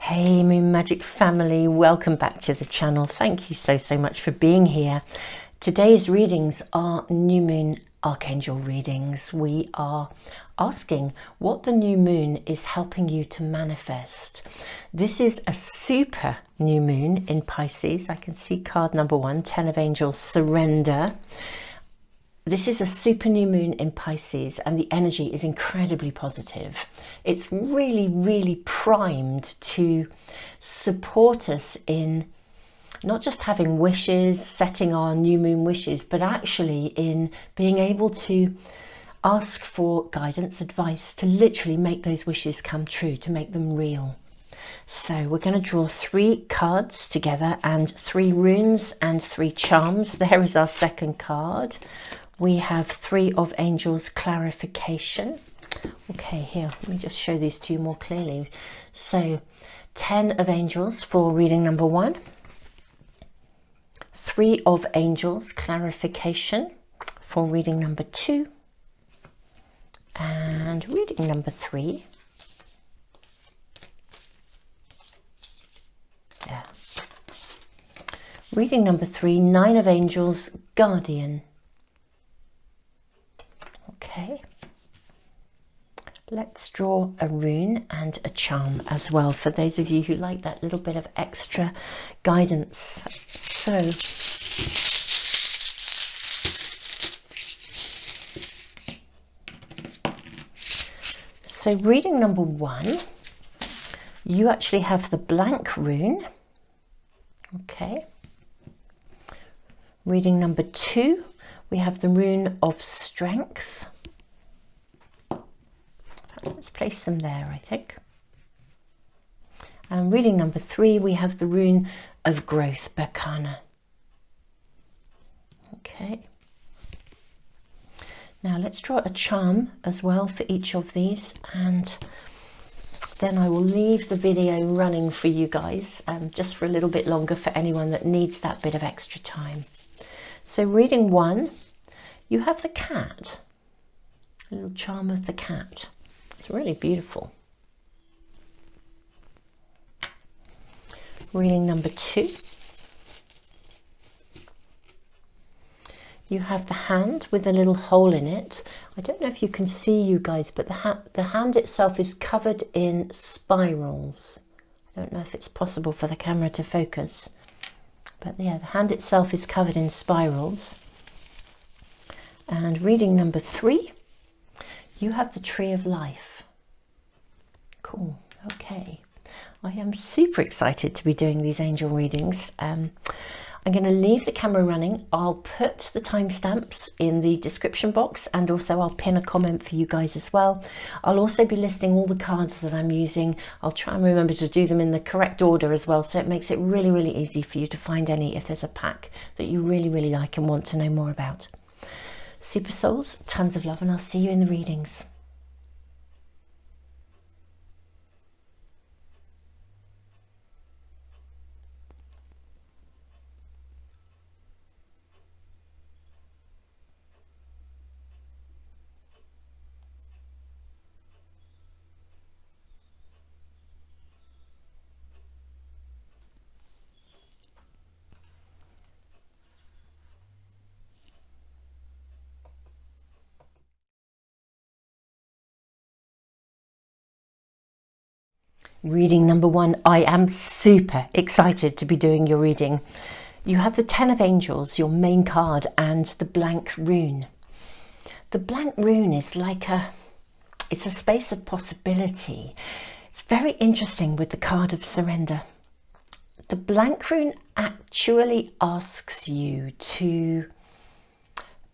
Hey Moon Magic family, welcome back to the channel. Thank you so much for being here. Today's readings are new moon archangel readings. We are asking what the new moon is helping you to manifest. This is a super new moon in Pisces. I can see card number 1, 10 of Angels, surrender. This is a super new moon in Pisces and the energy is incredibly positive. It's really primed to support us in not just having wishes, setting our new moon wishes, but actually in being able to ask for guidance, advice, to literally make those wishes come true, to make them real. So we're going to draw 3 cards together and 3 runes and 3 charms. There is our second card. We have 3 of Angels, clarification. Okay, here, let me just show these to you more clearly. So 10 of Angels for reading number 1. 3 of Angels, clarification for reading number 2. And reading number 3. Yeah. Reading number 3, 9 of Angels, guardian. Okay, let's draw a rune and a charm as well for those of you who like that little bit of extra guidance. So reading number 1, you actually have the blank rune. Okay. Reading number 2, we have the rune of strength. Let's place them there, I think. And reading number 3, we have the rune of growth, Berkana. Okay. Now let's draw a charm as well for each of these, and then I will leave the video running for you guys, just for a little bit longer for anyone that needs that bit of extra time. So reading 1, you have the cat, a little charm of the cat. It's really beautiful. Reading number 2, you have the hand with a little hole in it. I don't know if you can see, you guys, but the hand itself is covered in spirals. I don't know if it's possible for the camera to focus, but yeah, the hand itself is covered in spirals. And reading number 3, you have the tree of life. Cool. Okay. I am super excited to be doing these angel readings. I'm going to leave the camera running. I'll put the timestamps in the description box, and also I'll pin a comment for you guys as well. I'll also be listing all the cards that I'm using. I'll try and remember to do them in the correct order as well, so it makes it really easy for you to find any if there's a pack that you really like and want to know more about. Super souls, tons of love, and I'll see you in the readings. Reading number 1, I am super excited to be doing your reading. You have the 10 of Angels, your main card, and the blank rune. The blank rune is like it's a space of possibility. It's very interesting with the card of surrender. The blank rune actually asks you to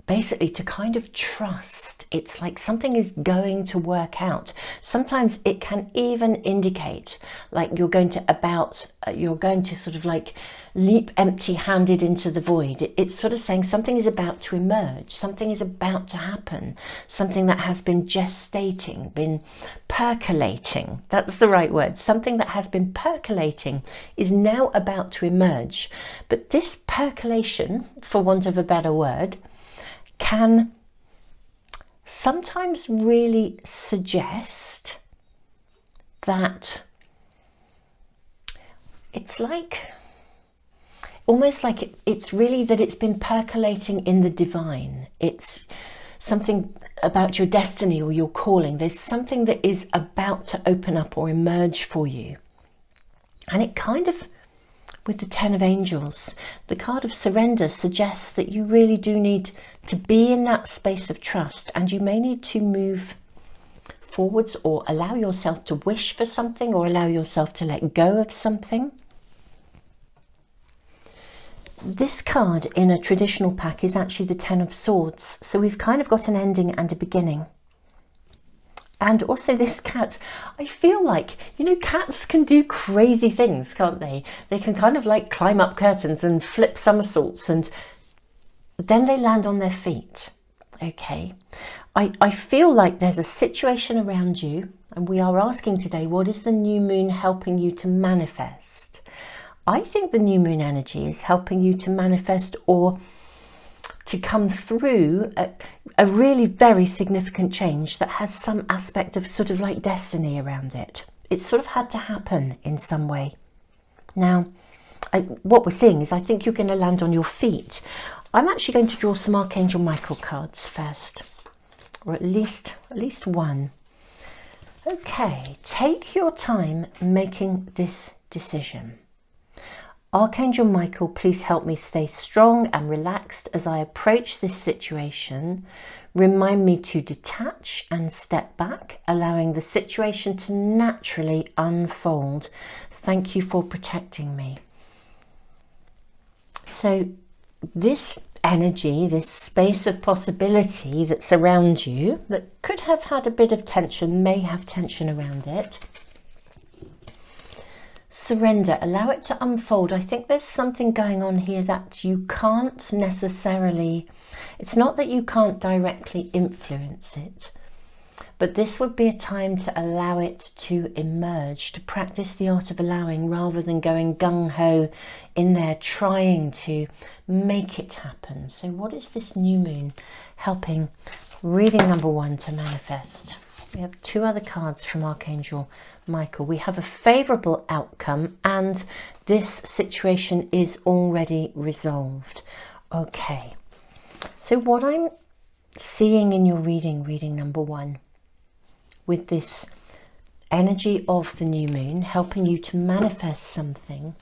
basically to kind of trust. It's like something is going to work out. Sometimes it can even indicate like you're going to sort of like leap empty-handed into the void. It's sort of saying something is about to emerge, something is about to happen, something that has been gestating, been percolating. That's the right word. Something that has been percolating is now about to emerge. But this percolation, for want of a better word, can sometimes really suggest that it's like, almost like it's really that it's been percolating in the divine. It's something about your destiny or your calling. There's something that is about to open up or emerge for you. And it kind of, with the Ten of Angels, the card of surrender suggests that you really do need to be in that space of trust, and you may need to move forwards or allow yourself to wish for something or allow yourself to let go of something. This card in a traditional pack is actually the Ten of Swords, so we've kind of got an ending and a beginning. And also this cat, I feel like, you know, cats can do crazy things, can't they? They can kind of like climb up curtains and flip somersaults, and then they land on their feet. Okay, I feel like there's a situation around you, and we are asking today, what is the new moon helping you to manifest? I think the new moon energy is helping you to manifest or to come through a really very significant change that has some aspect of sort of like destiny around it. It's sort of had to happen in some way. Now, what we're seeing is I think you're going to land on your feet. I'm actually going to draw some Archangel Michael cards first, or at least one. Okay, take your time making this decision. Archangel Michael, please help me stay strong and relaxed as I approach this situation. Remind me to detach and step back, allowing the situation to naturally unfold. Thank you for protecting me. So this energy, this space of possibility that's around you, that could have had a bit of tension, may have tension around it. Surrender, allow it to unfold. I think there's something going on here that you can't necessarily, it's not that you can't directly influence it, but this would be a time to allow it to emerge, to practice the art of allowing rather than going gung-ho in there trying to make it happen. So what is this new moon helping reading number one to manifest? We have two other cards from Archangel Michael. We have a favourable outcome and this situation is already resolved. Okay, so what I'm seeing in your reading number one, with this energy of the new moon helping you to manifest something,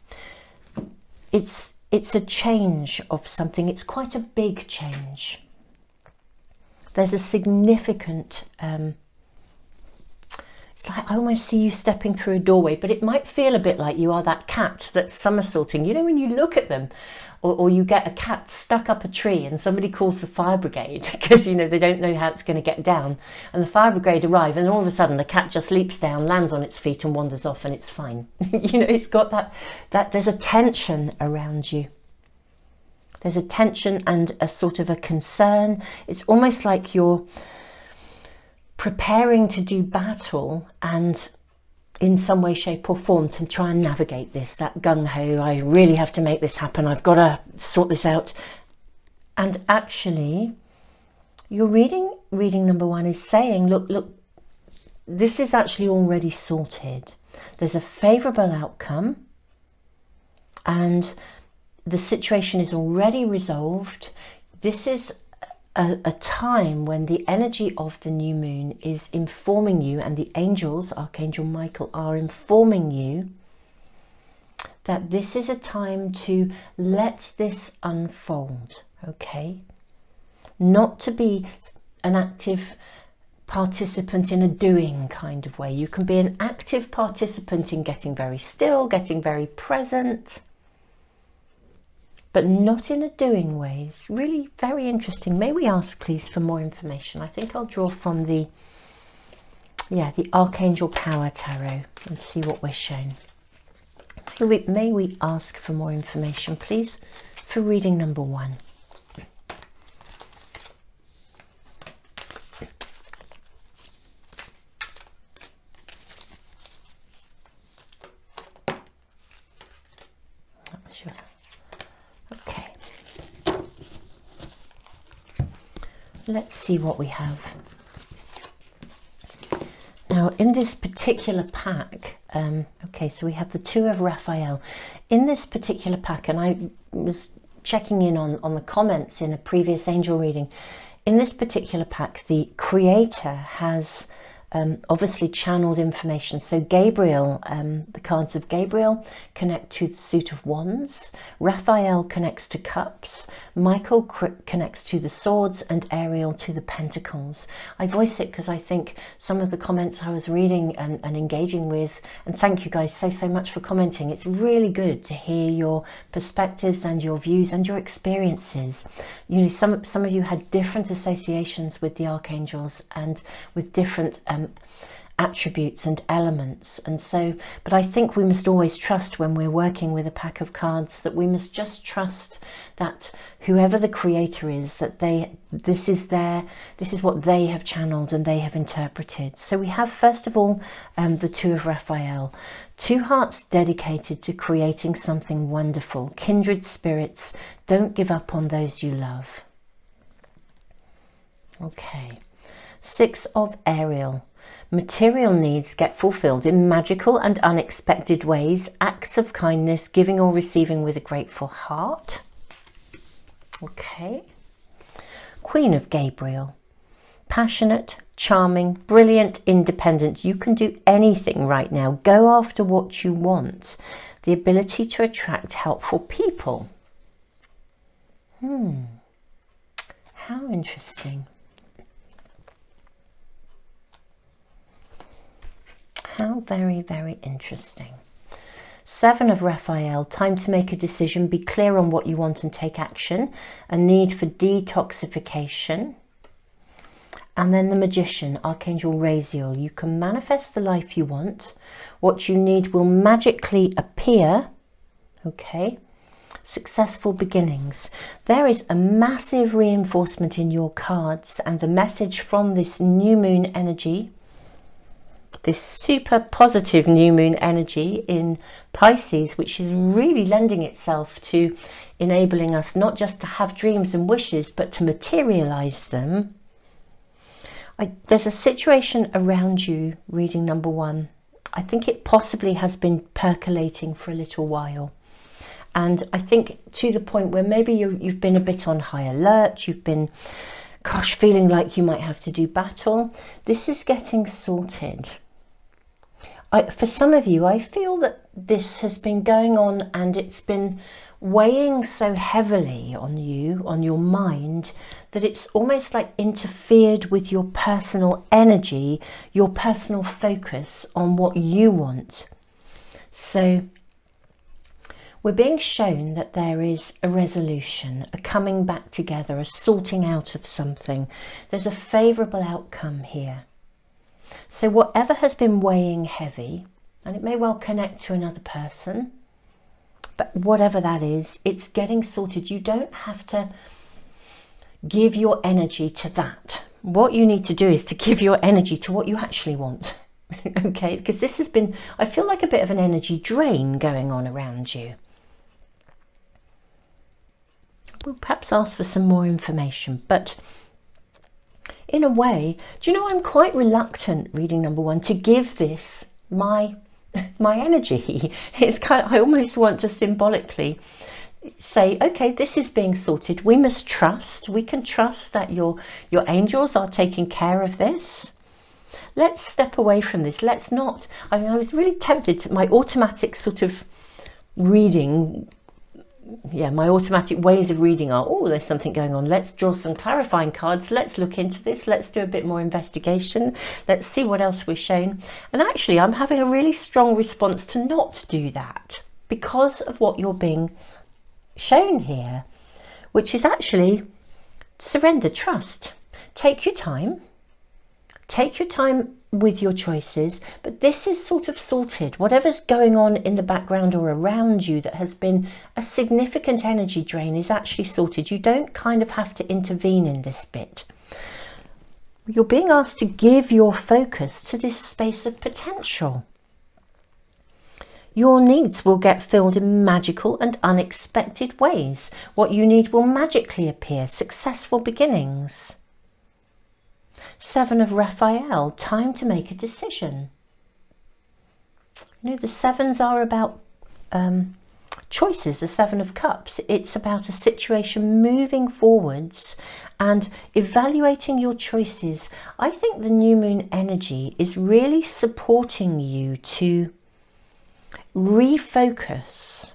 it's a change of something. It's quite a big change. There's a significant it's like I almost see you stepping through a doorway, but it might feel a bit like you are that cat that's somersaulting. You know, when you look at them, or you get a cat stuck up a tree and somebody calls the fire brigade because, you know, they don't know how it's going to get down. And the fire brigade arrive and all of a sudden the cat just leaps down, lands on its feet and wanders off and it's fine. You know, it's got that there's a tension around you. There's a tension and a sort of a concern. It's almost like you're preparing to do battle and in some way, shape or form to try and navigate this, that gung-ho, I really have to make this happen, I've got to sort this out. And actually, your reading number one is saying, look, this is actually already sorted. There's a favourable outcome and the situation is already resolved. This is a time when the energy of the new moon is informing you, and the angels, Archangel Michael, are informing you that this is a time to let this unfold, okay? Not to be an active participant in a doing kind of way. You can be an active participant in getting very still, getting very present, but not in a doing way. It's really very interesting. May we ask, please, for more information? I think I'll draw from the Archangel Power Tarot and see what we're shown. May we ask for more information, please, for reading number one? That was your... Okay, let's see what we have. Now in this particular pack, okay, Okay, so we have the Two of Raphael. In this particular pack, and I was checking in on the comments in a previous angel reading, in this particular pack, the creator has obviously channeled information. So Gabriel, the cards of Gabriel connect to the suit of wands, Raphael connects to cups, Michael connects to the swords, and Ariel to the pentacles. I voice it because I think some of the comments I was reading and engaging with, and thank you guys so much for commenting. It's really good to hear your perspectives and your views and your experiences. You know, some of you had different associations with the archangels and with different attributes and elements, and so, but I think we must always trust when we're working with a pack of cards, that we must just trust that whoever the creator is, that this is what they have channeled and they have interpreted. So we have, first of all, the Two of Raphael, two hearts dedicated to creating something wonderful, kindred spirits. Don't give up on those you love. Okay. Six of Ariel. Material needs get fulfilled in magical and unexpected ways. Acts of kindness, giving or receiving with a grateful heart. Okay. Queen of Gabriel. Passionate, charming, brilliant, independent. You can do anything right now. Go after what you want. The ability to attract helpful people. How interesting. How very, very interesting. Seven of Raphael, time to make a decision. Be clear on what you want and take action. A need for detoxification. And then the Magician, Archangel Raziel. You can manifest the life you want. What you need will magically appear. Okay. Successful beginnings. There is a massive reinforcement in your cards and a message from this new moon energy. This super positive new moon energy in Pisces, which is really lending itself to enabling us not just to have dreams and wishes, but to materialize them. There's a situation around you, reading number one. I think it possibly has been percolating for a little while. And I think to the point where maybe you've been a bit on high alert, you've been, gosh, feeling like you might have to do battle. This is getting sorted. For some of you, I feel that this has been going on and it's been weighing so heavily on you, on your mind, that it's almost like interfered with your personal energy, your personal focus on what you want. So we're being shown that there is a resolution, a coming back together, a sorting out of something. There's a favourable outcome here. So whatever has been weighing heavy, and it may well connect to another person, but whatever that is, it's getting sorted. You don't have to give your energy to that. What you need to do is to give your energy to what you actually want. Okay, because this has been, I feel like a bit of an energy drain going on around you. We'll perhaps ask for some more information, but in a way, do you know, I'm quite reluctant, reading number one, to give this my energy. It's kind of, I almost want to symbolically say, okay, this is being sorted. We must trust. We can trust that your angels are taking care of this. Let's step away from this. Let's not. I mean, I was really tempted to, my automatic sort of reading. Yeah, my automatic ways of reading are, oh, there's something going on. Let's draw some clarifying cards. Let's look into this. Let's do a bit more investigation. Let's see what else we're shown. And actually, I'm having a really strong response to not do that because of what you're being shown here, which is actually surrender, trust. Take your time. Take your time with your choices, but this is sort of sorted. Whatever's going on in the background or around you that has been a significant energy drain is actually sorted. You don't kind of have to intervene in this bit. You're being asked to give your focus to this space of potential. Your needs will get filled in magical and unexpected ways. What you need will magically appear. Successful beginnings. Seven of Raphael, time to make a decision. You know, the sevens are about choices, the Seven of Cups. It's about a situation moving forwards and evaluating your choices. I think the new moon energy is really supporting you to refocus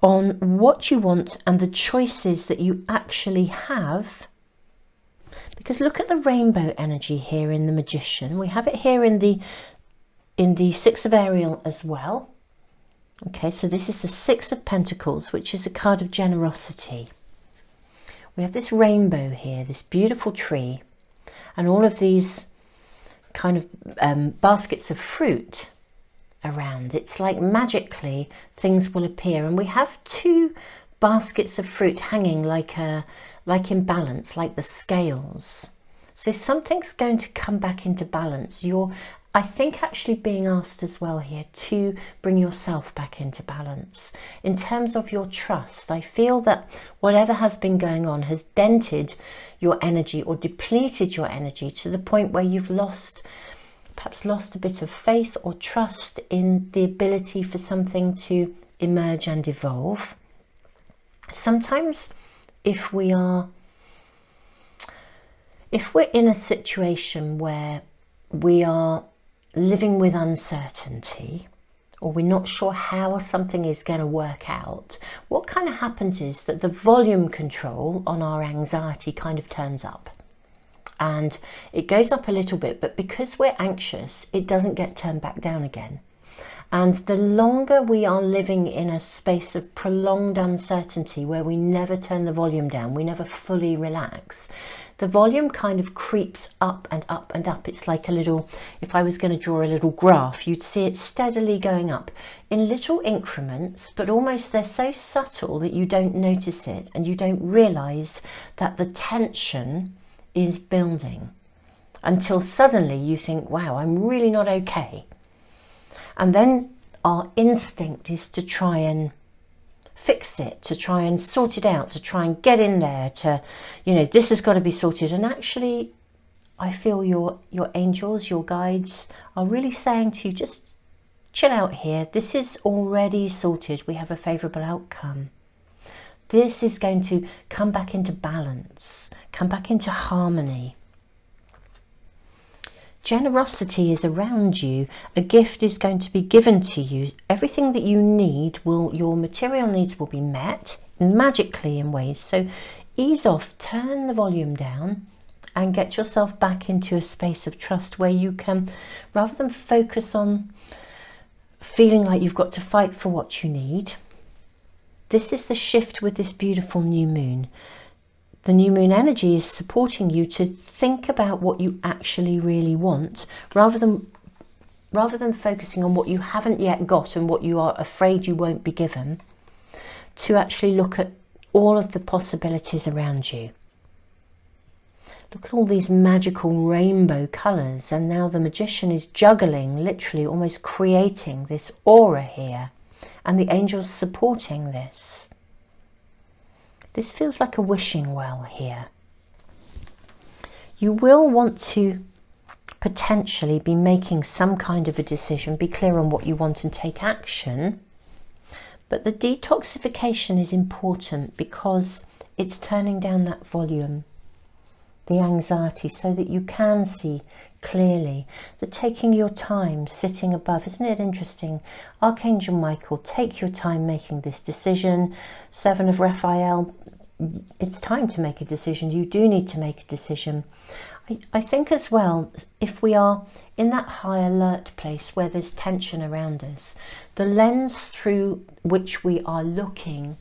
on what you want and the choices that you actually have. Because look at the rainbow energy here in the Magician. We have it here in the Six of Ariel as well. Okay, so this is the Six of Pentacles, which is a card of generosity. We have this rainbow here, this beautiful tree, and all of these kind of baskets of fruit around. It's like magically things will appear, and we have two baskets of fruit hanging like in balance, like the scales. So something's going to come back into balance. You're, I think, actually being asked as well here to bring yourself back into balance. In terms of your trust, I feel that whatever has been going on has dented your energy or depleted your energy to the point where you've perhaps lost a bit of faith or trust in the ability for something to emerge and evolve. Sometimes if we're in a situation where we are living with uncertainty, or we're not sure how something is going to work out, what kind of happens is that the volume control on our anxiety kind of turns up. And it goes up a little bit, but because we're anxious, it doesn't get turned back down again. And the longer we are living in a space of prolonged uncertainty where we never turn the volume down, we never fully relax, the volume kind of creeps up and up and up. It's like a little, if I was going to draw a little graph, you'd see it steadily going up in little increments, but almost they're so subtle that you don't notice it and you don't realize that the tension is building until suddenly you think, wow, I'm really not okay. And then our instinct is to try and fix it, to try and sort it out, to try and get in there, to, you know, this has got to be sorted. And actually, I feel your angels, your guides are really saying to you, just chill out here. This is already sorted. We have a favourable outcome. This is going to come back into balance, come back into harmony. Generosity is around you. A gift is going to be given to you. Everything that you need your material needs will be met magically in ways. So ease off, turn the volume down and get yourself back into a space of trust where you can, rather than focus on feeling like you've got to fight for what you need. This is the shift with this beautiful new moon. The new moon energy is supporting you to think about what you actually really want, rather than focusing on what you haven't yet got and what you are afraid you won't be given, to actually look at all of the possibilities around you. Look at all these magical rainbow colours, and now the Magician is juggling, literally almost creating this aura here, and the angels supporting this. This feels like a wishing well here. You will want to potentially be making some kind of a decision, be clear on what you want and take action. But the detoxification is important because it's turning down that volume, the anxiety, so that you can see clearly. The taking your time, sitting above, isn't it interesting? Archangel Michael, take your time making this decision. Seven of Raphael, it's time to make a decision. You do need to make a decision. I think as well, if we are in that high alert place where there's tension around us, the lens through which we are looking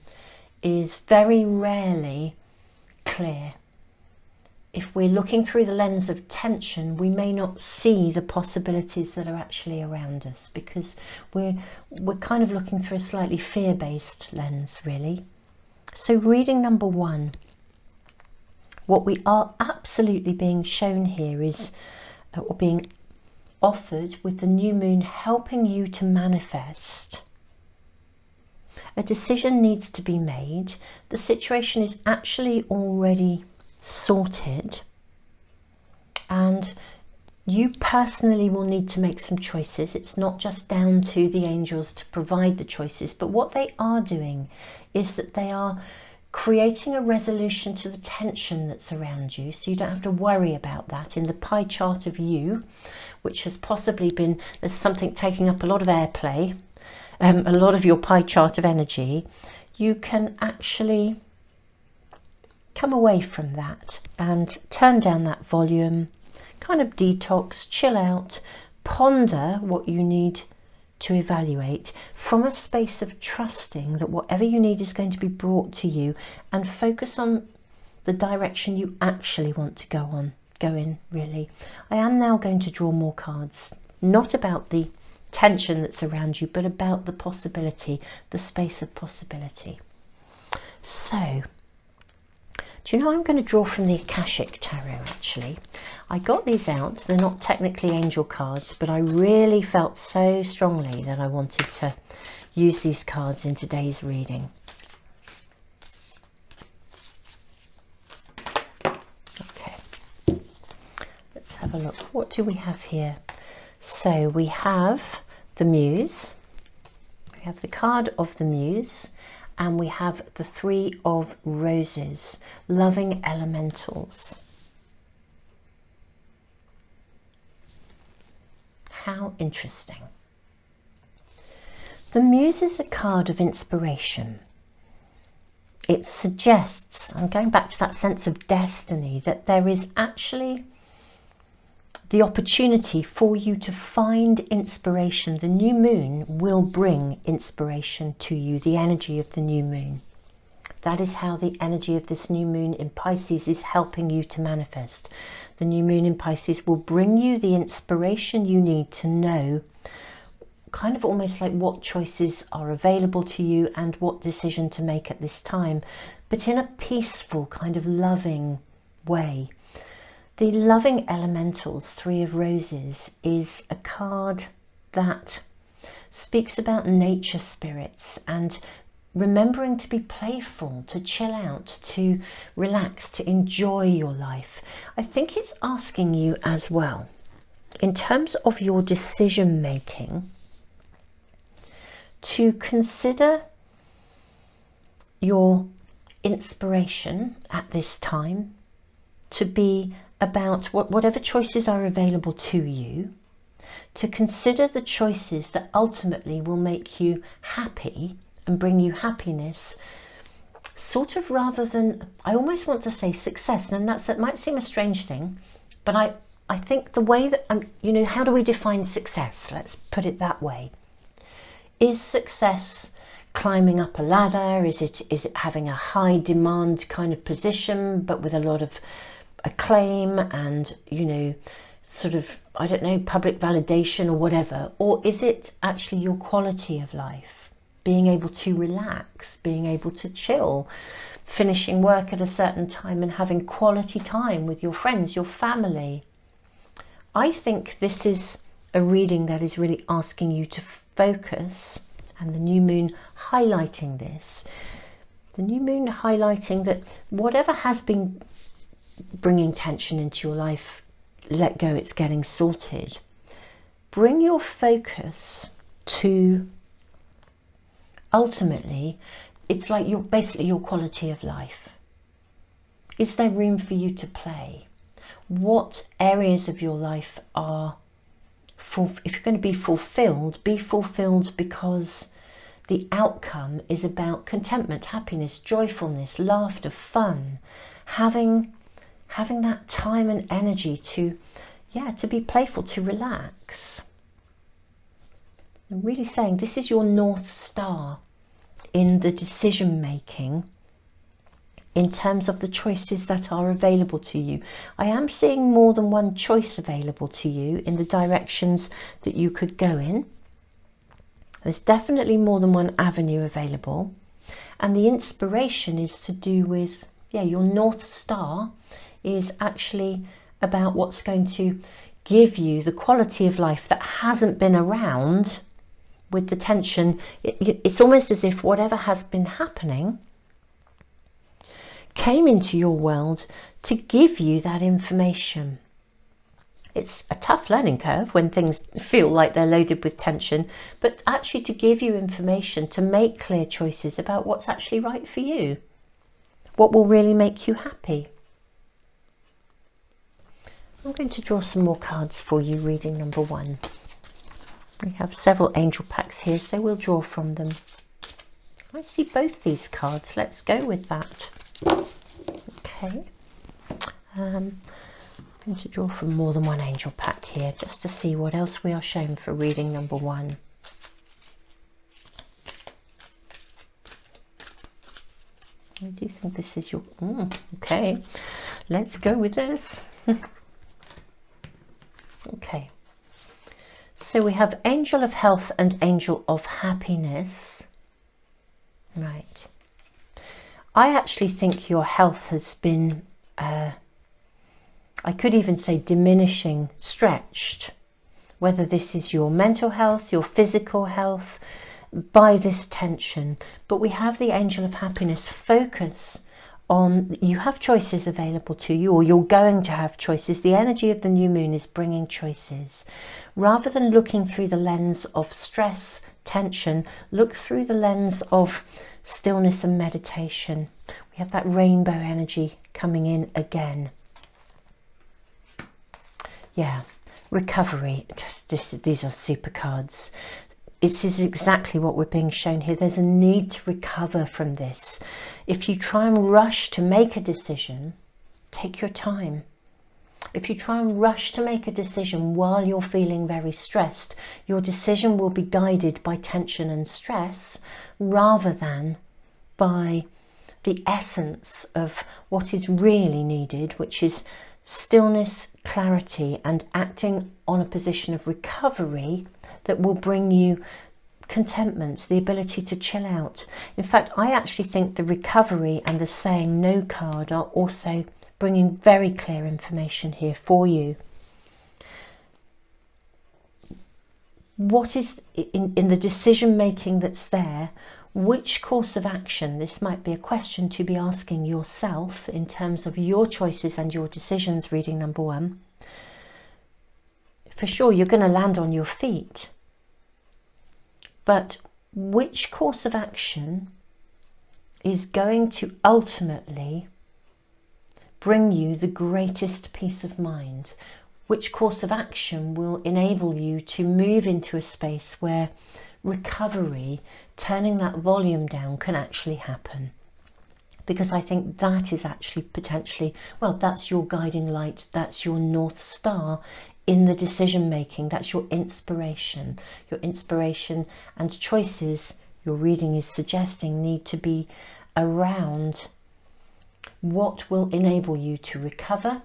is very rarely clear. If we're looking through the lens of tension, we may not see the possibilities that are actually around us, because we're kind of looking through a slightly fear-based lens, really. So reading number one, what we are absolutely being shown here is, or being offered with the new moon, helping you to manifest. A decision needs to be made. The situation is actually already sorted, and You personally will need to make some choices. It's not just down to the angels to provide the choices, but what they are doing is that they are creating a resolution to the tension that's around you, so you don't have to worry about that. In the pie chart of you, which has possibly been, there's something taking up a lot of airplay, a lot of your pie chart of energy, you can actually come away from that and turn down that volume, kind of detox, chill out, ponder what you need to evaluate from a space of trusting that whatever you need is going to be brought to you, and focus on the direction you actually want to go in, really. I am now going to draw more cards, not about the tension that's around you, but about the possibility, the space of possibility. So, do you know, I'm going to draw from the Akashic Tarot, actually. I got these out. They're not technically angel cards, but I really felt so strongly that I wanted to use these cards in today's reading. Okay, let's have a look. What do we have here? So we have the Muse. We have the card of the Muse. And we have the Three of Roses, loving elementals. How interesting. The Muse is a card of inspiration. It suggests, I'm going back to that sense of destiny, that there is actually the opportunity for you to find inspiration. The new moon will bring inspiration to you, the energy of the new moon. That is how the energy of this new moon in Pisces is helping you to manifest. The new moon in Pisces will bring you the inspiration you need to know, kind of almost like what choices are available to you and what decision to make at this time, but in a peaceful, kind of loving way. The loving elementals, Three of Roses, is a card that speaks about nature spirits and remembering to be playful, to chill out, to relax, to enjoy your life. I think it's asking you as well, in terms of your decision making, to consider your inspiration at this time to be about whatever choices are available to you, to consider the choices that ultimately will make you happy and bring you happiness, sort of, rather than, I almost want to say success, and that might seem a strange thing, but I think the way that, you know, how do we define success? Let's put it that way. Is success climbing up a ladder? Is it having a high demand kind of position, but with a lot of acclaim and, you know, sort of, I don't know, public validation or whatever? Or is it actually your quality of life, being able to relax, being able to chill, finishing work at a certain time and having quality time with your friends, your family? I think this is a reading that is really asking you to focus, and the new moon highlighting this, the new moon highlighting that whatever has been bringing tension into your life, let go, it's getting sorted. Bring your focus to, ultimately, it's like basically your quality of life. Is there room for you to play? What areas of your life are, if you're going to be fulfilled because the outcome is about contentment, happiness, joyfulness, laughter, fun, having that time and energy to be playful, to relax. I'm really saying this is your North Star in the decision making, in terms of the choices that are available to you. I am seeing more than one choice available to you in the directions that you could go in. There's definitely more than one avenue available. And the inspiration is to do with, your North Star is actually about what's going to give you the quality of life that hasn't been around with the tension. It's almost as if whatever has been happening came into your world to give you that information. It's a tough learning curve when things feel like they're loaded with tension, but actually to give you information to make clear choices about what's actually right for you, what will really make you happy. I'm going to draw some more cards for you, reading number 1. We have several angel packs here, so we'll draw from them. I see both these cards. Let's go with that. Okay. I'm going to draw from more than one angel pack here, just to see what else we are shown for reading number 1. I do think this is your... okay, let's go with this. Okay. So we have Angel of Health and Angel of Happiness. Right. I actually think your health has been, I could even say diminishing, stretched. Whether this is your mental health, your physical health, by this tension. But we have the Angel of Happiness. Focus on, you have choices available to you, or you're going to have choices. The energy of the new moon is bringing choices. Rather than looking through the lens of stress, tension, look through the lens of stillness and meditation. We have that rainbow energy coming in again. Yeah, recovery. These are super cards. This is exactly what we're being shown here. There's a need to recover from this. If you try and rush to make a decision, take your time. If you try and rush to make a decision while you're feeling very stressed, your decision will be guided by tension and stress rather than by the essence of what is really needed, which is stillness, clarity, and acting on a position of recovery that will bring you contentment, the ability to chill out. In fact, I actually think the recovery and the saying no card are also bringing very clear information here for you. What is in the decision making that's there? Which course of action? This might be a question to be asking yourself in terms of your choices and your decisions, reading number 1. For sure, you're going to land on your feet. But which course of action is going to ultimately bring you the greatest peace of mind? Which course of action will enable you to move into a space where recovery, turning that volume down, can actually happen? Because I think that is actually potentially, well, that's your guiding light, that's your North Star in the decision making. That's your inspiration. Your inspiration and choices, your reading is suggesting, need to be around what will enable you to recover,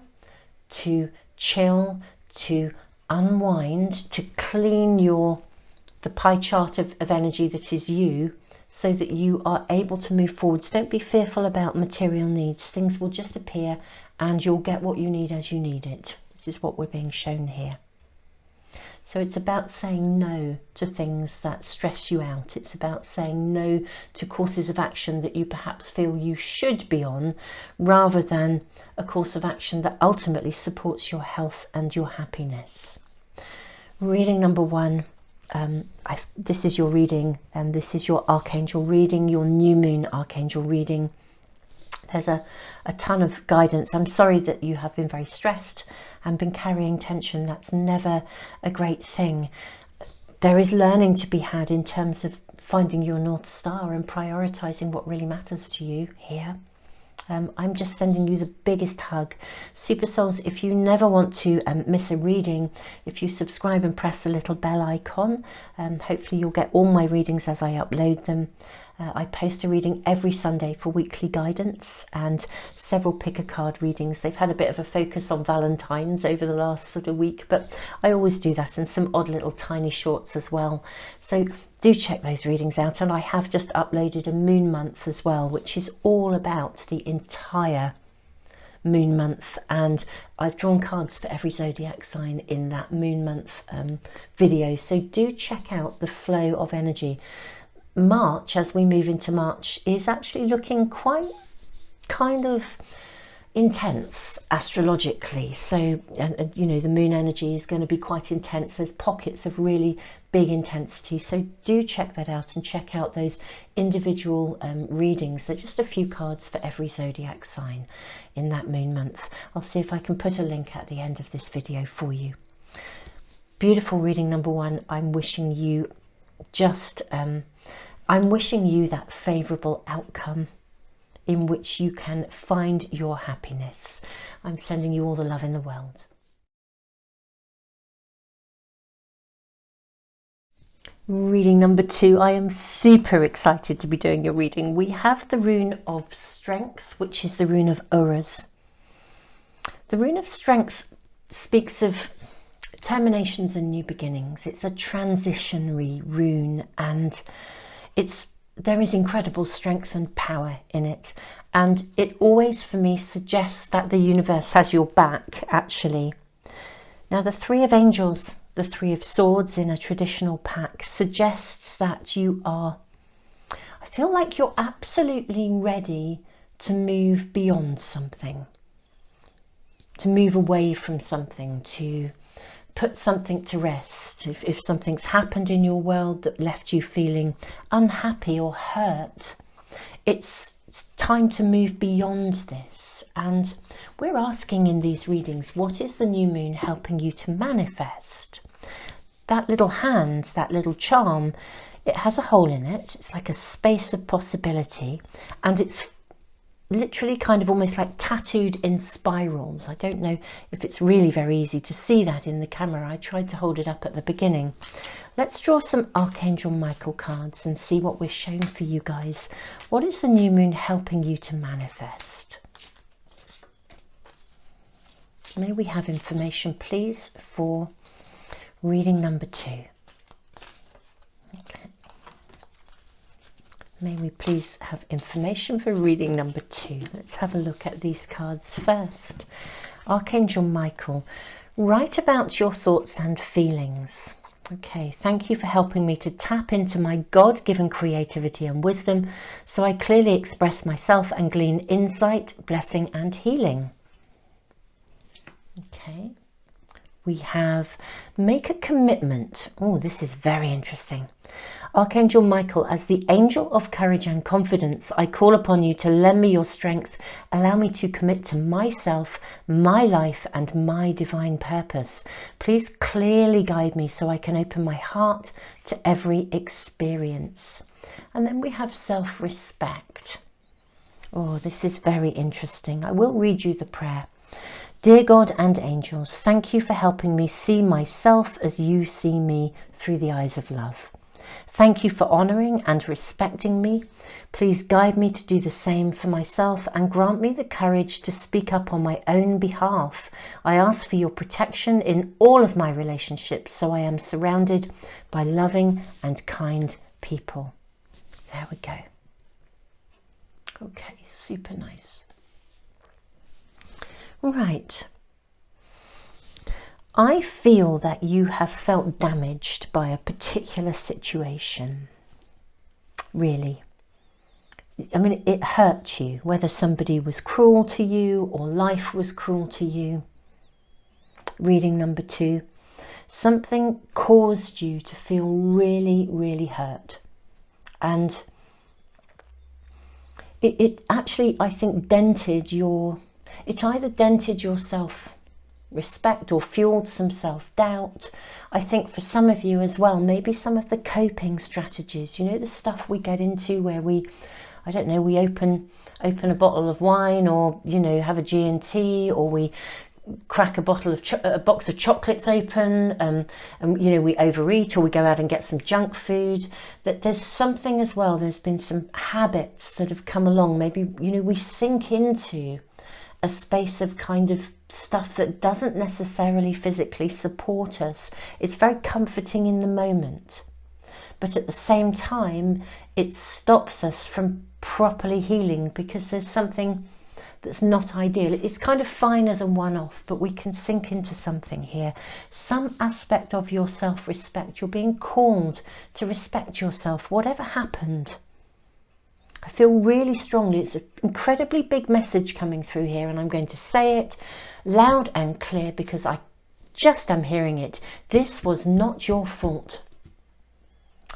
to chill, to unwind, to clean the pie chart of energy that is you, so that you are able to move forwards. Don't be fearful about material needs. Things will just appear and you'll get what you need as you need it. This is what we're being shown here. So it's about saying no to things that stress you out. It's about saying no to courses of action that you perhaps feel you should be on, rather than a course of action that ultimately supports your health and your happiness. Reading number 1. This is your reading, and this is your Archangel reading, your new moon Archangel reading. There's a ton of guidance. I'm sorry that you have been very stressed and been carrying tension. That's never a great thing. There is learning to be had in terms of finding your North Star and prioritizing what really matters to you here. I'm just sending you the biggest hug. Super Souls, if you never want to miss a reading, if you subscribe and press the little bell icon, hopefully you'll get all my readings as I upload them. I post a reading every Sunday for weekly guidance and several pick a card readings. They've had a bit of a focus on Valentine's over the last sort of week, but I always do that, and some odd little tiny shorts as well. So do check those readings out. And I have just uploaded a moon month as well, which is all about the entire moon month, and I've drawn cards for every zodiac sign in that moon month video. So do check out the flow of energy. March, as we move into March, is actually looking quite kind of intense astrologically. So you know, the moon energy is going to be quite intense. There's pockets of really big intensity, so do check that out, and check out those individual readings. They're just a few cards for every zodiac sign in that moon month. I'll see if I can put a link at the end of this video for you. Beautiful reading number one. I'm wishing you just I'm wishing you that favorable outcome in which you can find your happiness. I'm sending you all the love in the world. Reading number two. I am super excited to be doing your reading. We have the rune of strength, which is the rune of Uruz. The rune of strength speaks of terminations and new beginnings. It's a transitionary rune, and there is incredible strength and power in it, and it always for me suggests that the universe has your back, actually. Now, the Three of Angels, the Three of Swords in a traditional pack, suggests that I feel like you're absolutely ready to move beyond something, to move away from something, to put something to rest. If something's happened in your world that left you feeling unhappy or hurt, it's time to move beyond this. And we're asking in these readings, what is the new moon helping you to manifest? That little hand, that little charm, it has a hole in it. It's like a space of possibility, and it's literally kind of almost like tattooed in spirals. I don't know if it's really very easy to see that in the camera. I tried to hold it up at the beginning. Let's draw some Archangel Michael cards and see what we're shown for you guys. What is the new moon helping you to manifest? May we have information, please, for reading number two. Okay. May we please have information for reading number two. Let's have a look at these cards first. Archangel Michael, write about your thoughts and feelings. Okay, thank you for helping me to tap into my God-given creativity and wisdom so I clearly express myself and glean insight, blessing and healing. Okay. We have make a commitment. Oh, this is very interesting. Archangel Michael, as the angel of courage and confidence, I call upon you to lend me your strength. Allow me to commit to myself, my life, and my divine purpose. Please clearly guide me so I can open my heart to every experience. And then we have self-respect. Oh, this is very interesting. I will read you the prayer. Dear God and angels, thank you for helping me see myself as you see me through the eyes of love. Thank you for honouring and respecting me. Please guide me to do the same for myself and grant me the courage to speak up on my own behalf. I ask for your protection in all of my relationships so I am surrounded by loving and kind people. There we go. Okay, super nice. Right. I feel that you have felt damaged by a particular situation. Really. I mean, it hurt you, whether somebody was cruel to you or life was cruel to you. Reading number two. Something caused you to feel really, really hurt. And it actually, I think, it either dented your self-respect or fueled some self-doubt. I think for some of you as well, maybe some of the coping strategies, you know, the stuff we get into where we open a bottle of wine, or, you know, have a G&T, or we crack a box of chocolates open, and you know, we overeat, or we go out and get some junk food. That there's something as well, there's been some habits that have come along. Maybe, you know, we sink into a space of kind of stuff that doesn't necessarily physically support us. It's very comforting in the moment, but at the same time it stops us from properly healing because there's something that's not ideal. It's kind of fine as a one-off, but we can sink into something here, some aspect of your self-respect. You're being called to respect yourself, whatever happened. I feel really strongly, it's an incredibly big message coming through here, and I'm going to say it loud and clear because I just am hearing it. This was not your fault.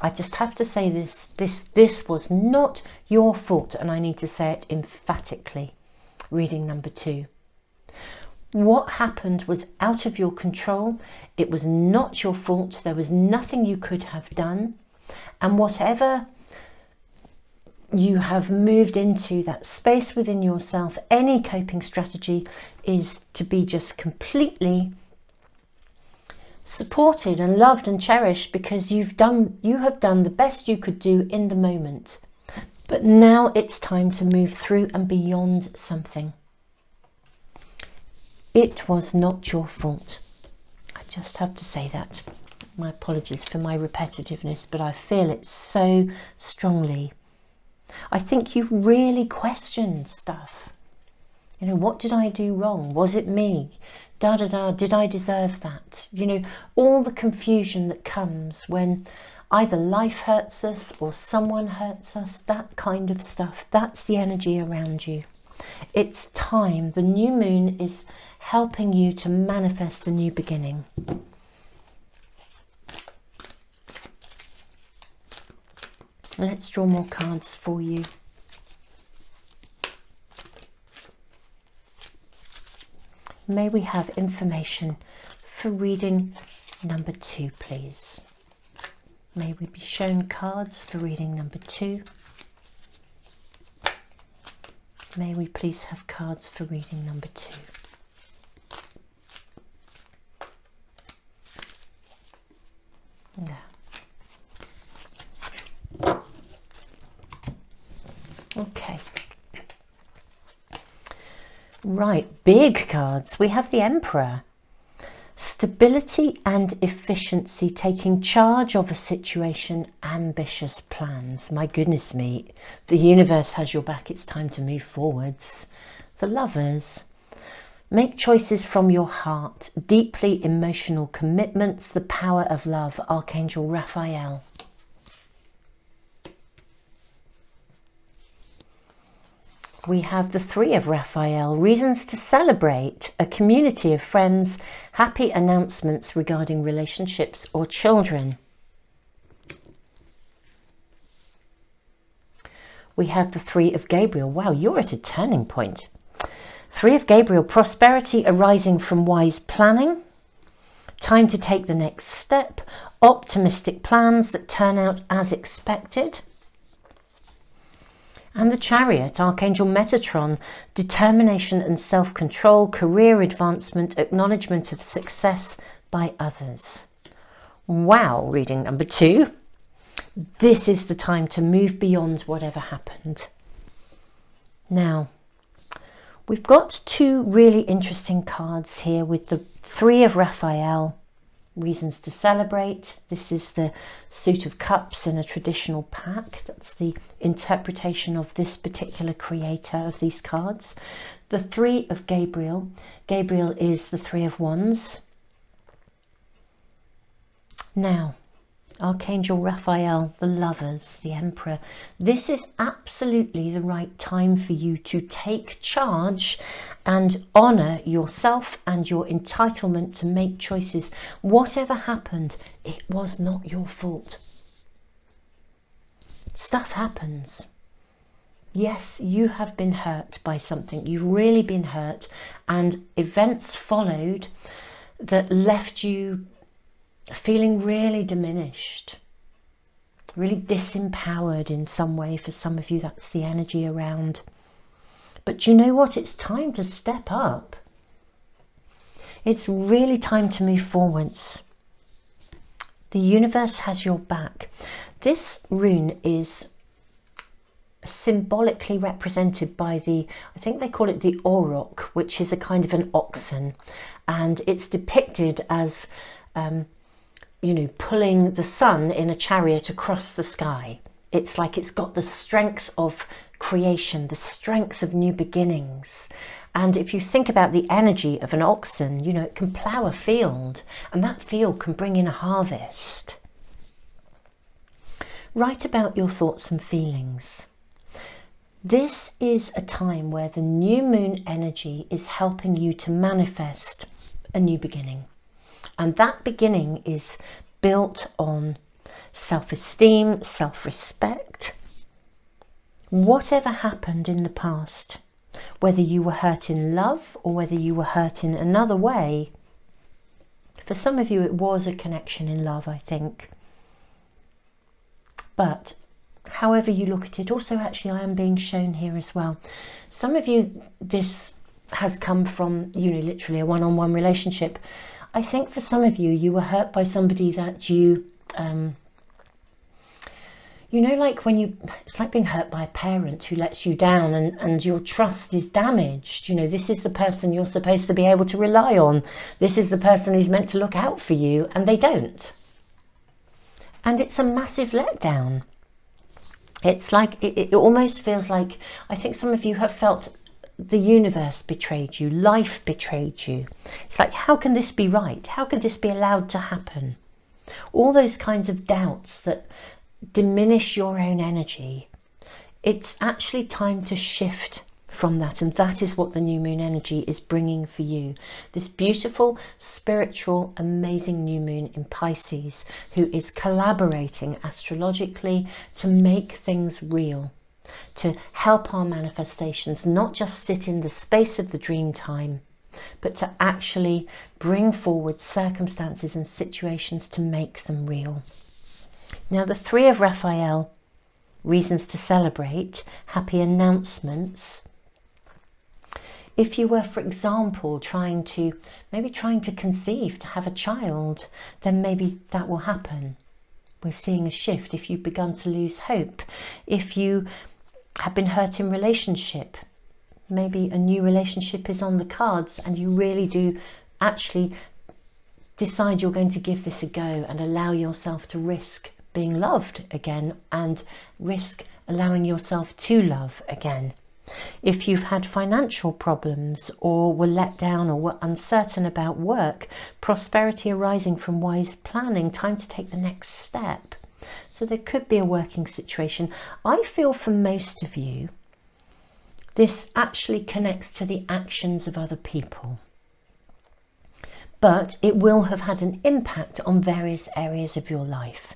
I just have to say this. This was not your fault, and I need to say it emphatically. Reading number 2. What happened was out of your control. It was not your fault. There was nothing you could have done. And whatever you have moved into, that space within yourself, any coping strategy is to be just completely supported and loved and cherished, because you have done the best you could do in the moment. But now it's time to move through and beyond something. It was not your fault. I just have to say that. My apologies for my repetitiveness, but I feel it so strongly. I think you've really questioned stuff. You know, what did I do wrong? Was it me? Did I deserve that? You know, all the confusion that comes when either life hurts us or someone hurts us, that kind of stuff. That's the energy around you. It's time. The new moon is helping you to manifest a new beginning. Let's draw more cards for you. May we have information for reading number 2, please. May we be shown cards for reading number 2. May we please have cards for reading number 2. Yeah. Okay. Right, big cards. We have the Emperor. Stability and efficiency, taking charge of a situation, ambitious plans. My goodness me, the universe has your back. It's time to move forwards. The Lovers. Make choices from your heart. Deeply emotional commitments. The power of love. Archangel Raphael. We have the Three of Raphael, reasons to celebrate, a community of friends, happy announcements regarding relationships or children. We have the Three of Gabriel. Wow, you're at a turning point. Three of Gabriel, prosperity arising from wise planning, time to take the next step, optimistic plans that turn out as expected. And the Chariot, Archangel Metatron, determination and self-control, career advancement, acknowledgement of success by others. Wow, reading number 2. This is the time to move beyond whatever happened. Now, we've got 2 really interesting cards here with the Three of Raphael. Reasons to celebrate. This is the Suit of Cups in a traditional pack. That's the interpretation of this particular creator of these cards. The Three of Gabriel. Gabriel is the Three of Wands. Now, Archangel Raphael, the Lovers, the Emperor. This is absolutely the right time for you to take charge and honour yourself and your entitlement to make choices. Whatever happened, it was not your fault. Stuff happens. Yes, you have been hurt by something. You've really been hurt, and events followed that left you feeling really diminished, really disempowered in some way. For some of you, that's the energy around. But you know what? It's time to step up. It's really time to move forwards. The universe has your back. This rune is symbolically represented by the, I think they call it the auroch, which is a kind of an oxen, and it's depicted as you know, pulling the sun in a chariot across the sky. It's like it's got the strength of creation, the strength of new beginnings. And if you think about the energy of an oxen, you know, it can plough a field, and that field can bring in a harvest. Write about your thoughts and feelings. This is a time where the new moon energy is helping you to manifest a new beginning. And that beginning is built on self-esteem, self-respect. Whatever happened in the past, whether you were hurt in love or whether you were hurt in another way, for some of you it was a connection in love, I think. But however you look at it, also actually I am being shown here as well. Some of you, this has come from, literally a one-on-one relationship. I think for some of you, you were hurt by somebody that you, like it's like being hurt by a parent who lets you down and your trust is damaged. This is the person you're supposed to be able to rely on. This is the person who's meant to look out for you, and they don't. And it's a massive letdown. It's like, it almost feels like, I think some of you have felt the universe betrayed you, life betrayed you. It's like, how can this be right? How could this be allowed to happen? All those kinds of doubts that diminish your own energy. It's actually time to shift from that, and that is what the new moon energy is bringing for you. This beautiful, spiritual, amazing new moon in Pisces, who is collaborating astrologically to make things real, to help our manifestations not just sit in the space of the dream time, but to actually bring forward circumstances and situations to make them real. Now, the Three of Raphael, reasons to celebrate, happy announcements. If you were, for example, trying to conceive, to have a child, then maybe that will happen. We're seeing a shift. If you've begun to lose hope, if you have been hurt in relationship, maybe a new relationship is on the cards and you really do actually decide you're going to give this a go and allow yourself to risk being loved again and risk allowing yourself to love again. If you've had financial problems or were let down or were uncertain about work, prosperity arising from wise planning, time to take the next step. So there could be a working situation. I feel for most of you, this actually connects to the actions of other people. But it will have had an impact on various areas of your life.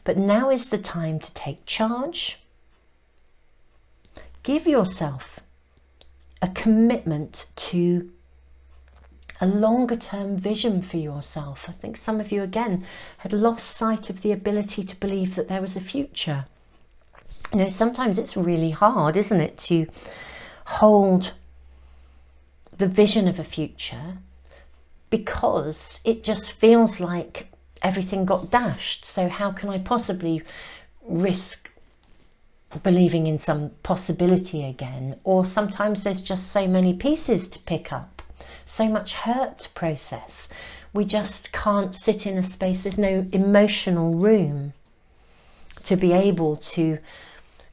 But now is the time to take charge. Give yourself a commitment to a longer term vision for yourself. I think some of you again had lost sight of the ability to believe that there was a future. Sometimes it's really hard, isn't it, to hold the vision of a future because it just feels like everything got dashed. So how can I possibly risk believing in some possibility again? Or sometimes there's just so many pieces to pick up, so much hurt to process. We just can't sit in a space, there's no emotional room to be able to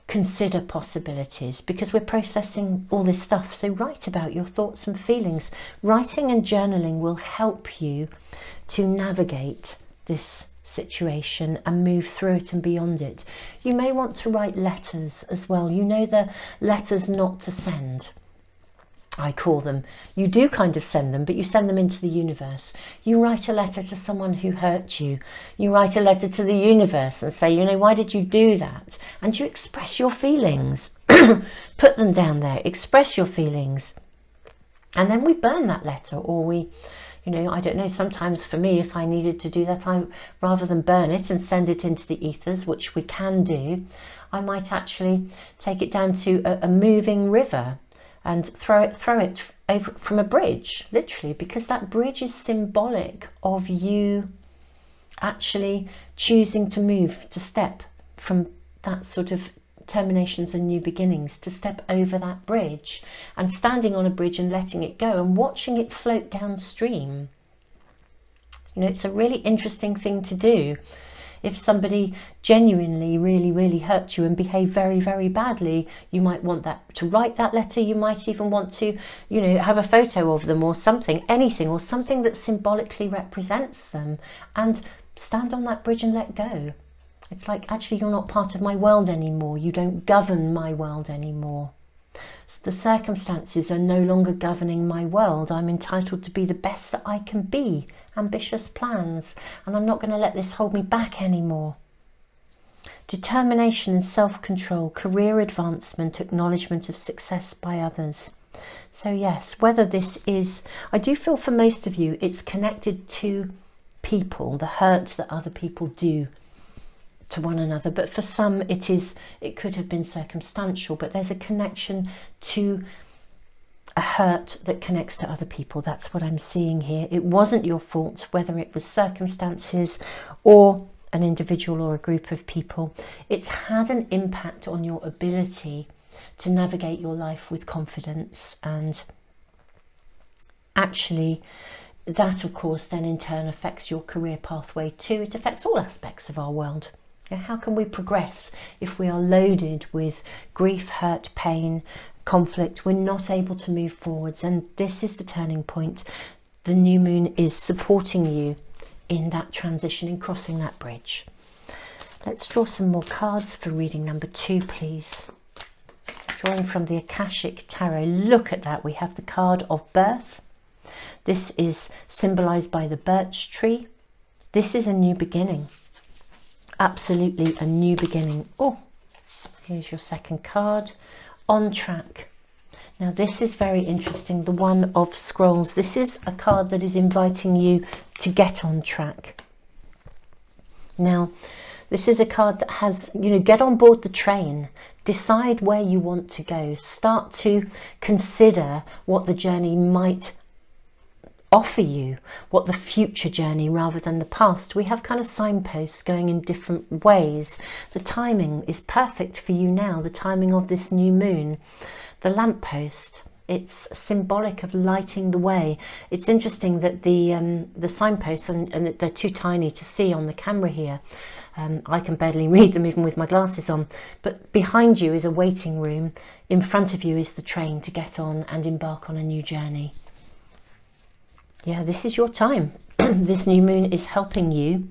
consider possibilities because we're processing all this stuff. So write about your thoughts and feelings. Writing and journaling will help you to navigate this situation and move through it and beyond it. You may want to write letters as well. The letters not to send, I call them. You do kind of send them, but you send them into the universe. You write a letter to someone who hurt you. You write a letter to the universe and say, why did you do that? And you express your feelings. Put them down there, express your feelings. And then we burn that letter, or we, I don't know, sometimes for me, if I needed to do that, rather than burn it and send it into the ethers, which we can do, I might actually take it down to a moving river and throw it over from a bridge, literally, because that bridge is symbolic of you actually choosing to move, to step from that sort of terminations and new beginnings, to step over that bridge and standing on a bridge and letting it go and watching it float downstream. It's a really interesting thing to do. If somebody genuinely really hurt you and behaved very, very badly, you might want to write that letter. You might even want to, have a photo of them or something, anything, or something that symbolically represents them, and stand on that bridge and let go. It's like, actually, you're not part of my world anymore. You don't govern my world anymore. The circumstances are no longer governing my world. I'm entitled to be the best that I can be. Ambitious plans. And I'm not going to let this hold me back anymore. Determination and self-control, career advancement, acknowledgement of success by others. So yes, whether this is, I do feel for most of you, it's connected to people, the hurt that other people do to one another. But for some, it could have been circumstantial, but there's a connection to a hurt that connects to other people. That's what I'm seeing here. It wasn't your fault, whether it was circumstances or an individual or a group of people. It's had an impact on your ability to navigate your life with confidence, and actually that of course then in turn affects your career pathway too. It affects all aspects of our world. How can we progress if we are loaded with grief, hurt, pain, conflict? We're not able to move forwards, and this is the turning point. The new moon is supporting you in that transition, in crossing that bridge. Let's draw some more cards for reading number 2, please. Drawing from the Akashic Tarot. Look at that. We have the card of birth. This is symbolized by the birch tree. This is a new beginning. Absolutely a new beginning. Oh, here's your second card. On track. Now this is very interesting. The one of scrolls. This is a card that is inviting you to get on track. Now, this is a card that has, get on board the train, decide where you want to go, start to consider what the journey might offer you, what the future journey rather than the past. We have kind of signposts going in different ways. The timing is perfect for you now, the timing of this new moon. The lamppost, it's symbolic of lighting the way. It's interesting that the signposts, and they're too tiny to see on the camera here. I can barely read them even with my glasses on, but behind you is a waiting room. In front of you is the train to get on and embark on a new journey. Yeah, this is your time. This new moon is helping you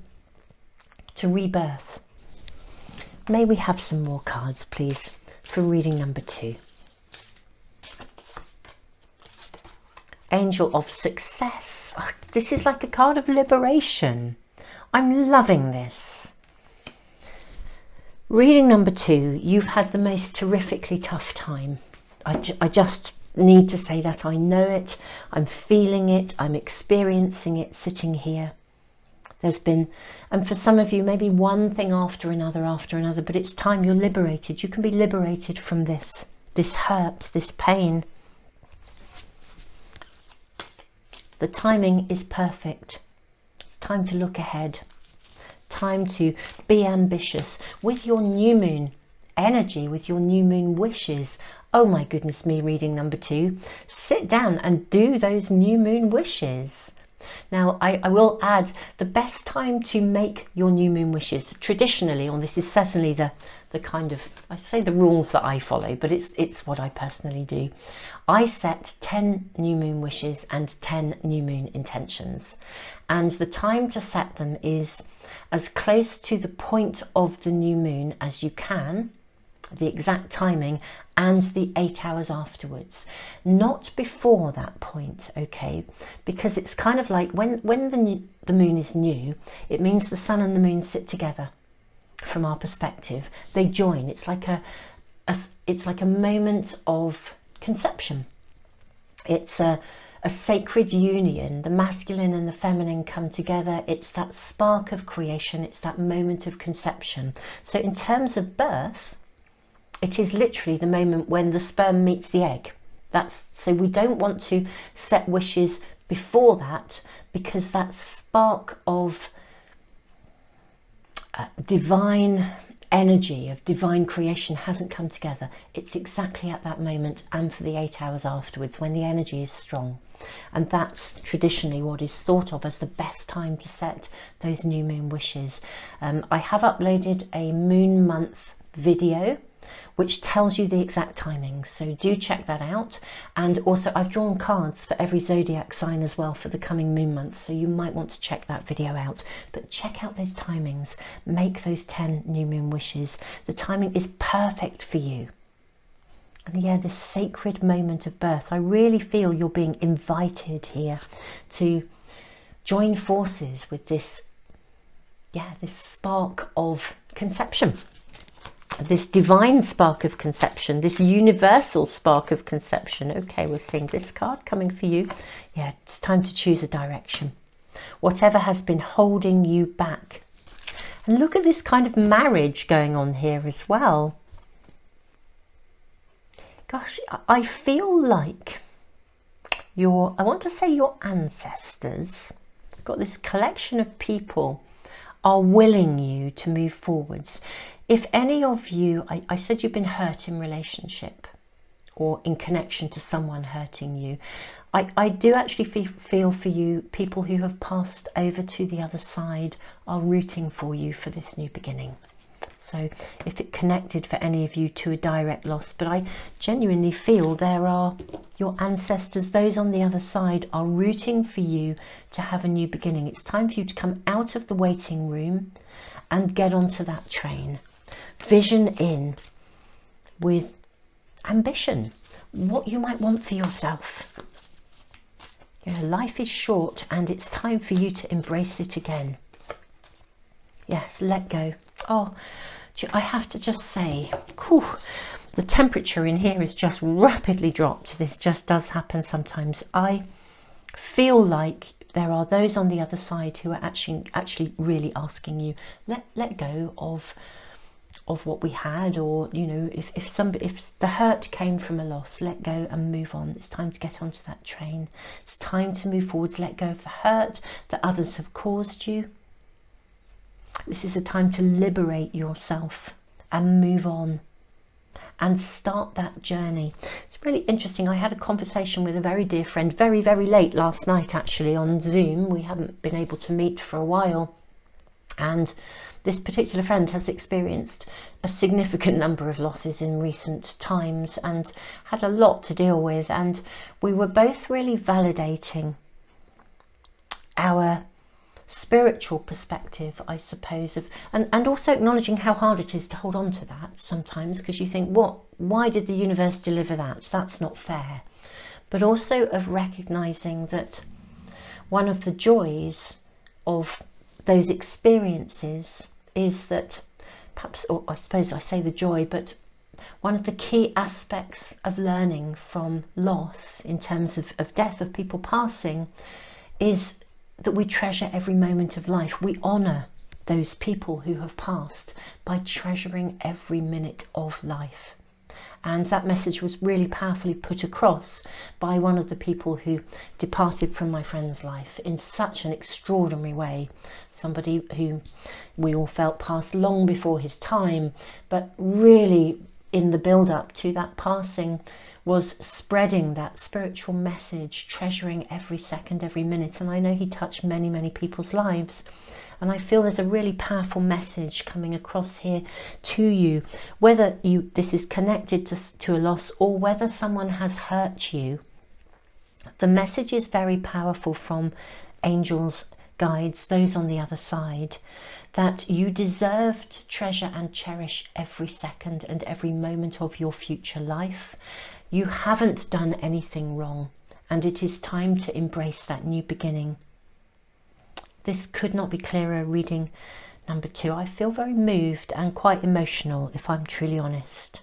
to rebirth. May we have some more cards, please, for reading number 2. Angel of Success. Oh, this is like a card of liberation. I'm loving this. Reading number 2, you've had the most terrifically tough time. I just need to say that. I know it, I'm feeling it, I'm experiencing it sitting here. There's been, and for some of you, maybe one thing after another, but it's time you're liberated. You can be liberated from this hurt, this pain. The timing is perfect. It's time to look ahead. Time to be ambitious with your new moon energy, with your new moon wishes. Oh my goodness me, reading number 2. Sit down and do those new moon wishes. Now, I will add, the best time to make your new moon wishes, traditionally, or this is certainly the kind of, I say the rules that I follow, but it's what I personally do. I set 10 new moon wishes and 10 new moon intentions. And the time to set them is as close to the point of the new moon as you can, the exact timing, and the 8 hours afterwards, not before that point, okay? Because it's kind of like when the moon is new, it means the sun and the moon sit together. From our perspective, they join. It's like a moment of conception. It's a sacred union. The masculine and the feminine come together. It's that spark of creation. It's that moment of conception. So in terms of birth, it is literally the moment when the sperm meets the egg. So we don't want to set wishes before that, because that spark of divine energy, of divine creation hasn't come together. It's exactly at that moment and for the 8 hours afterwards when the energy is strong. And that's traditionally what is thought of as the best time to set those new moon wishes. I have uploaded a moon month video which tells you the exact timings. So do check that out. And also I've drawn cards for every zodiac sign as well for the coming moon month. So you might want to check that video out, but check out those timings, make those 10 new moon wishes. The timing is perfect for you. And yeah, this sacred moment of birth, I really feel you're being invited here to join forces with this, yeah, this spark of conception. This divine spark of conception, this universal spark of conception. Okay, we're seeing this card coming for you. Yeah, it's time to choose a direction. Whatever has been holding you back. And look at this kind of marriage going on here as well. Gosh, I feel like I want to say your ancestors, got this collection of people are willing you to move forwards. If any of you, I said you've been hurt in relationship or in connection to someone hurting you, I do actually feel for you, people who have passed over to the other side are rooting for you for this new beginning. So if it connected for any of you to a direct loss, but I genuinely feel there are your ancestors, those on the other side are rooting for you to have a new beginning. It's time for you to come out of the waiting room and get onto that train. Vision in with ambition, what you might want for yourself. You know, life is short and it's time for you to embrace it again. Yes, let go. Oh, I have to just say, whew, the temperature in here has just rapidly dropped. This just does happen sometimes. I feel like there are those on the other side who are actually really asking you, let go of what we had, or you know, if the hurt came from a loss, let go and move on. It's time to get onto that train. It's time to move forwards. Let go of the hurt that others have caused you. This is a time to liberate yourself and move on and start that journey. It's really interesting. I had a conversation with a very dear friend very, very late last night, actually, on Zoom. We haven't been able to meet for a while, and this particular friend has experienced a significant number of losses in recent times and had a lot to deal with, and we were both really validating our spiritual perspective, I suppose, and also acknowledging how hard it is to hold on to that sometimes, because you think, why did the universe deliver that? That's not fair. But also of recognizing that one of the joys of those experiences is that perhaps, or I suppose I say the joy, but one of the key aspects of learning from loss in terms of death, of people passing, is that we treasure every moment of life. We honour those people who have passed by treasuring every minute of life. And that message was really powerfully put across by one of the people who departed from my friend's life in such an extraordinary way. Somebody who we all felt passed long before his time, but really in the build-up to that passing was spreading that spiritual message, treasuring every second, every minute. And I know he touched many, many people's lives. And I feel there's a really powerful message coming across here to you, whether this is connected to a loss or whether someone has hurt you. The message is very powerful from angels, guides, those on the other side, that you deserve to treasure and cherish every second and every moment of your future life. You haven't done anything wrong, and it is time to embrace that new beginning. This could not be clearer, reading number 2. I feel very moved and quite emotional, if I'm truly honest.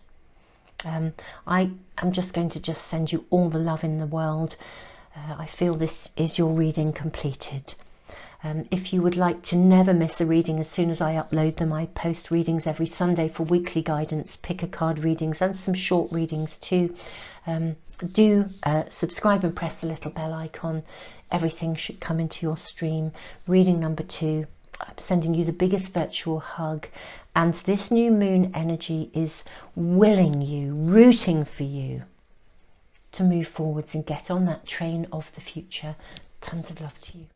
I am just going to send you all the love in the world. I feel this is your reading completed. If you would like to never miss a reading as soon as I upload them, I post readings every Sunday for weekly guidance, pick a card readings and some short readings too. Do subscribe and press the little bell icon. Everything should come into your stream. Reading number 2, I'm sending you the biggest virtual hug, and this new moon energy is willing you, rooting for you to move forwards and get on that train of the future. Tons of love to you.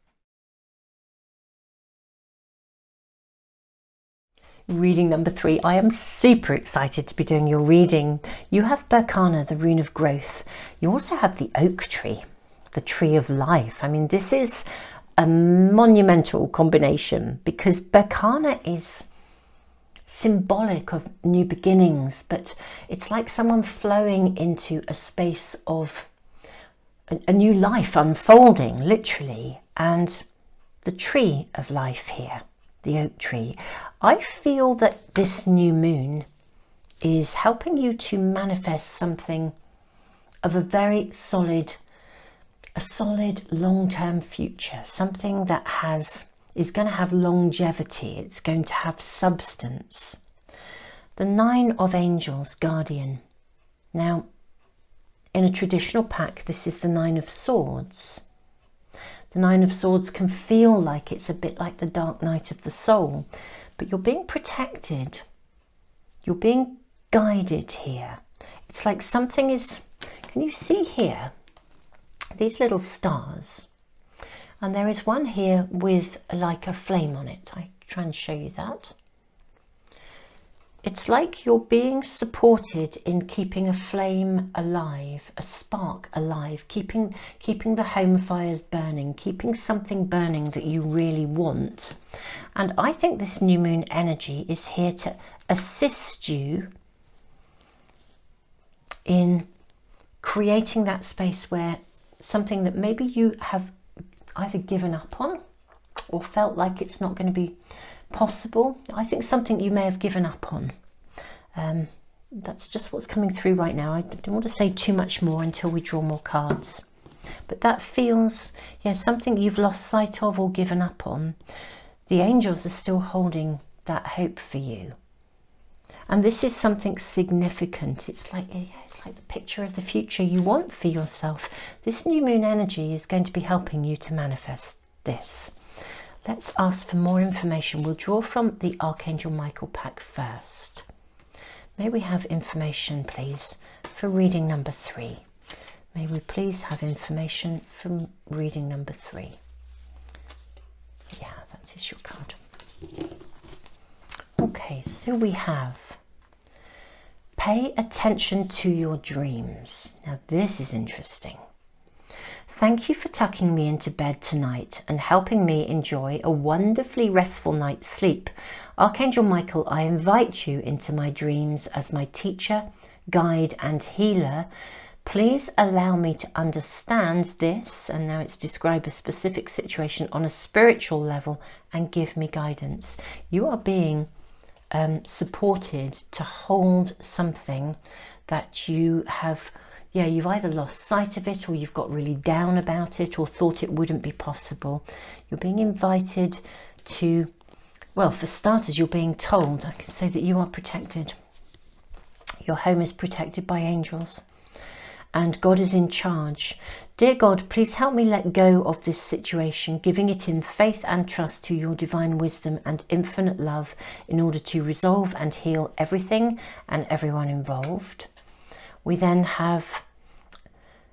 reading number 3. I am super excited to be doing your reading. You have Berkana, the rune of growth. You also have the oak tree, the tree of life. I mean, this is a monumental combination because Berkana is symbolic of new beginnings, but it's like someone flowing into a space of a new life unfolding, literally. And the tree of life here, the oak tree, I feel that this new moon is helping you to manifest something of a very solid, long-term future, something that is going to have longevity, it's going to have substance. The 9 of Angels, Guardian. Now, in a traditional pack, this is the 9 of Swords. The 9 of Swords can feel like it's a bit like the dark night of the soul, but you're being protected. You're being guided here. It's like something is, can you see here, these little stars? And there is one here with like a flame on it. I try and show you that. It's like you're being supported in keeping a flame alive, a spark alive, keeping the home fires burning, keeping something burning that you really want. And I think this new moon energy is here to assist you in creating that space where something that maybe you have either given up on or felt like it's not going to be possible. I think something you may have given up on. That's just what's coming through right now. I don't want to say too much more until we draw more cards. But that feels, yeah, something you've lost sight of or given up on. The angels are still holding that hope for you. And this is something significant. It's like, yeah, it's like the picture of the future you want for yourself. This new moon energy is going to be helping you to manifest this. Let's ask for more information. We'll draw from the Archangel Michael pack first. May we have information, please, for reading number 3. May we please have information from reading number 3. Yeah, that is your card. Okay, so we have pay attention to your dreams. Now this is interesting. Thank you for tucking me into bed tonight and helping me enjoy a wonderfully restful night's sleep. Archangel Michael, I invite you into my dreams as my teacher, guide and healer. Please allow me to understand this, and now it's describe a specific situation on a spiritual level, and give me guidance. You are being supported to hold something that you have, yeah, you've either lost sight of it or you've got really down about it or thought it wouldn't be possible. You're being invited to, well, for starters, you're being told, I can say, that you are protected. Your home is protected by angels and God is in charge. Dear God, please help me let go of this situation, giving it in faith and trust to your divine wisdom and infinite love in order to resolve and heal everything and everyone involved. We then have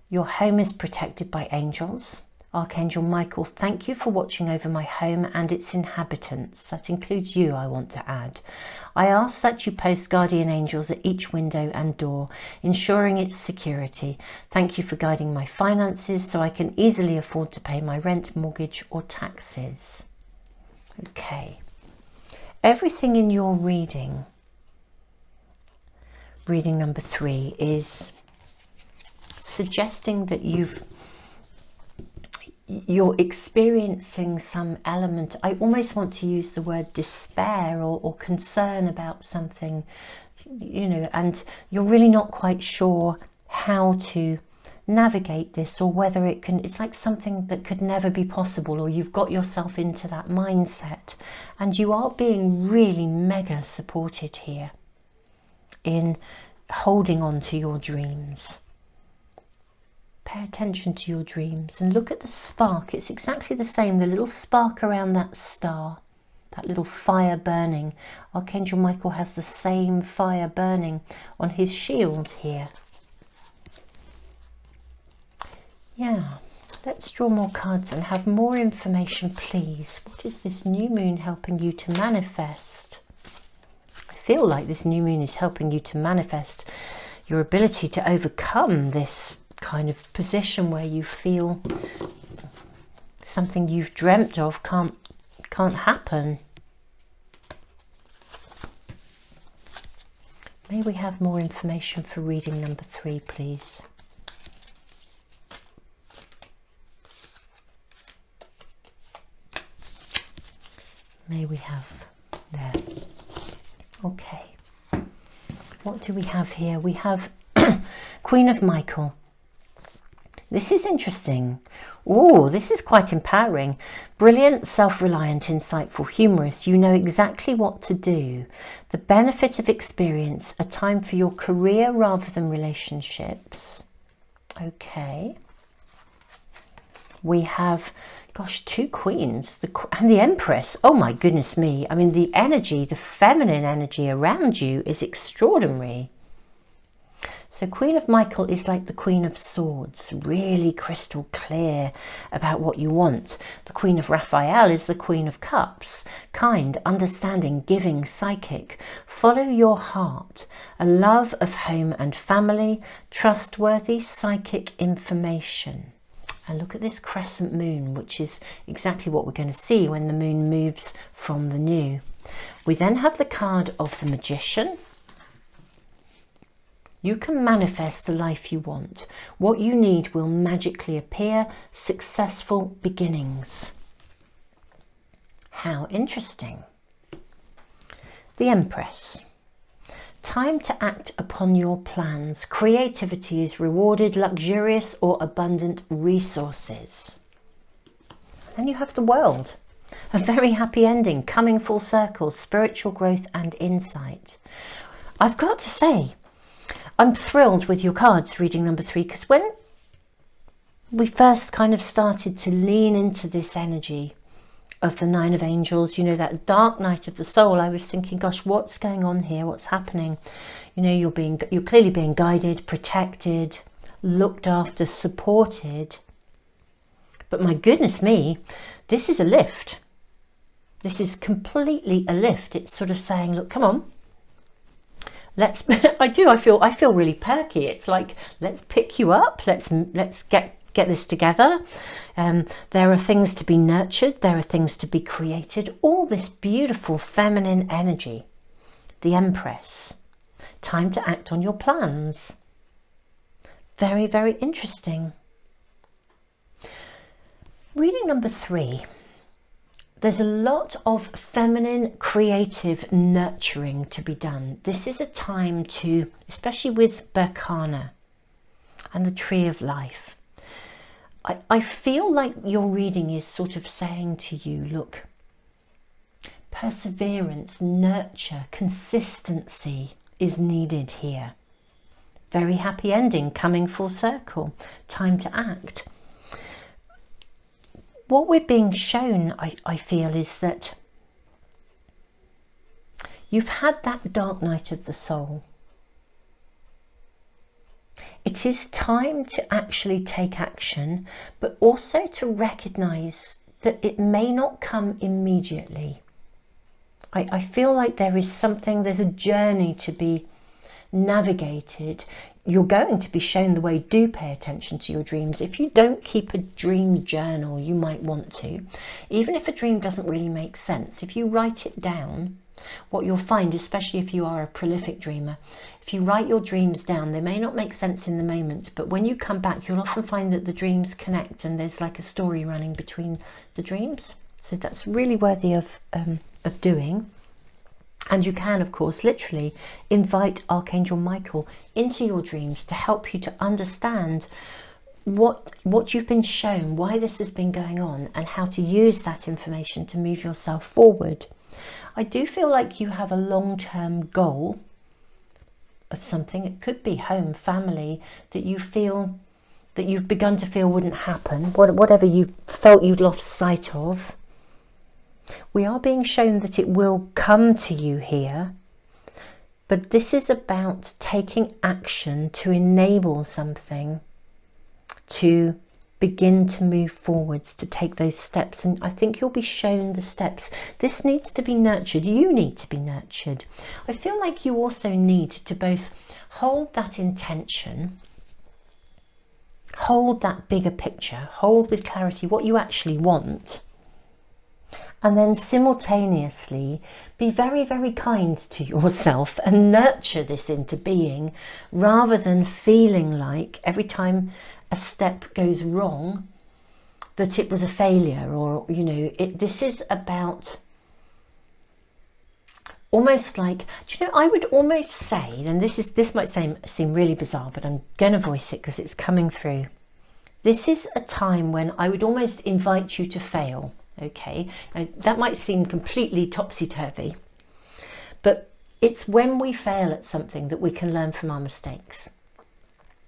your home is protected by angels. Archangel Michael, thank you for watching over my home and its inhabitants. That includes you, I want to add. I ask that you post guardian angels at each window and door, ensuring its security. Thank you for guiding my finances so I can easily afford to pay my rent, mortgage or taxes. Okay. Everything in your reading number 3, is suggesting that you're experiencing some element, I almost want to use the word despair or concern about something, you know, and you're really not quite sure how to navigate this or whether it's like something that could never be possible, or you've got yourself into that mindset, and you are being really mega supported here in holding on to your dreams. Pay attention to your dreams and look at the spark. It's exactly the same, the little spark around that star, that little fire burning. Archangel Michael has the same fire burning on his shield here. Yeah, let's draw more cards and have more information, please. What is this new moon helping you to manifest? feel like this new moon is helping you to manifest your ability to overcome this kind of position where you feel something you've dreamt of can't happen. May we have more information for reading number 3, please? May we have there. Okay. What do we have here? We have Queen of Michael. This is interesting. Oh, this is quite empowering. Brilliant, self-reliant, insightful, humorous. You know exactly what to do. The benefit of experience. A time for your career rather than relationships. Okay. We have, gosh, 2 queens and the Empress. Oh my goodness me. I mean, the energy, the feminine energy around you is extraordinary. So Queen of Michael is like the Queen of Swords, really crystal clear about what you want. The Queen of Raphael is the Queen of Cups, kind, understanding, giving, psychic. Follow your heart, a love of home and family, trustworthy psychic information. And look at this crescent moon, which is exactly what we're going to see when the moon moves from the new. We then have the card of the Magician. You can manifest the life you want. What you need will magically appear. Successful beginnings. How interesting. The Empress. Time to act upon your plans. Creativity is rewarded, luxurious or abundant resources. Then you have the World. A very happy ending, coming full circle, spiritual growth and insight. I've got to say, I'm thrilled with your cards, reading number 3, because when we first kind of started to lean into this energy of the 9 of Angels, you know, that dark night of the soul, I was thinking, gosh, what's going on here? What's happening? You know, you're clearly being guided, protected, looked after, supported. But my goodness me, this is a lift. This is completely a lift. It's sort of saying, look, come on. I feel really perky. It's like, let's pick you up. Let's get this together. There are things to be nurtured. There are things to be created. All this beautiful feminine energy. The Empress. Time to act on your plans. Very, very interesting. Reading number 3. There's a lot of feminine, creative nurturing to be done. This is a time to, especially with Berkana and the Tree of Life, I feel like your reading is sort of saying to you, look, perseverance, nurture, consistency is needed here. Very happy ending, coming full circle, time to act. What we're being shown, I feel, is that you've had that dark night of the soul. It is time to actually take action, but also to recognize that it may not come immediately. I feel like there's a journey to be navigated. You're going to be shown the way. Do pay attention to your dreams. If you don't keep a dream journal, you might want to. Even if a dream doesn't really make sense, if you write it down, what you'll find, especially if you are a prolific dreamer, if you write your dreams down, they may not make sense in the moment, but when you come back, you'll often find that the dreams connect and there's like a story running between the dreams. So that's really worthy of doing. And you can, of course, literally invite Archangel Michael into your dreams to help you to understand what you've been shown, why this has been going on, and how to use that information to move yourself forward. I do feel like you have a long-term goal of something. It could be home, family, that you feel, that you've begun to feel wouldn't happen, whatever you've felt you'd lost sight of. We are being shown that it will come to you here, but this is about taking action to enable something to begin to move forwards, to take those steps. And I think you'll be shown the steps. This needs to be nurtured. You need to be nurtured. I feel like you also need to both hold that intention, hold that bigger picture, hold with clarity what you actually want, and then simultaneously be very, very kind to yourself and nurture this into being, rather than feeling like every time a step goes wrong that it was a failure, or this is about almost like, do you know, I would almost say, and this might seem really bizarre, but I'm going to voice it because it's coming through. This is a time when I would almost invite you to fail. Okay, now, that might seem completely topsy-turvy, but it's when we fail at something that we can learn from our mistakes.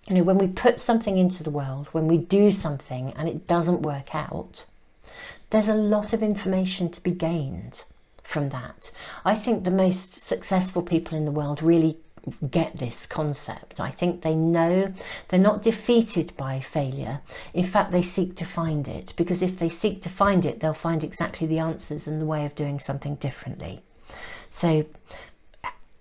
When we put something into the world, when we do something and it doesn't work out, there's a lot of information to be gained from that. I think the most successful people in the world really get this concept. I think they know they're not defeated by failure. In fact, they seek to find it, because if they seek to find it, they'll find exactly the answers and the way of doing something differently. So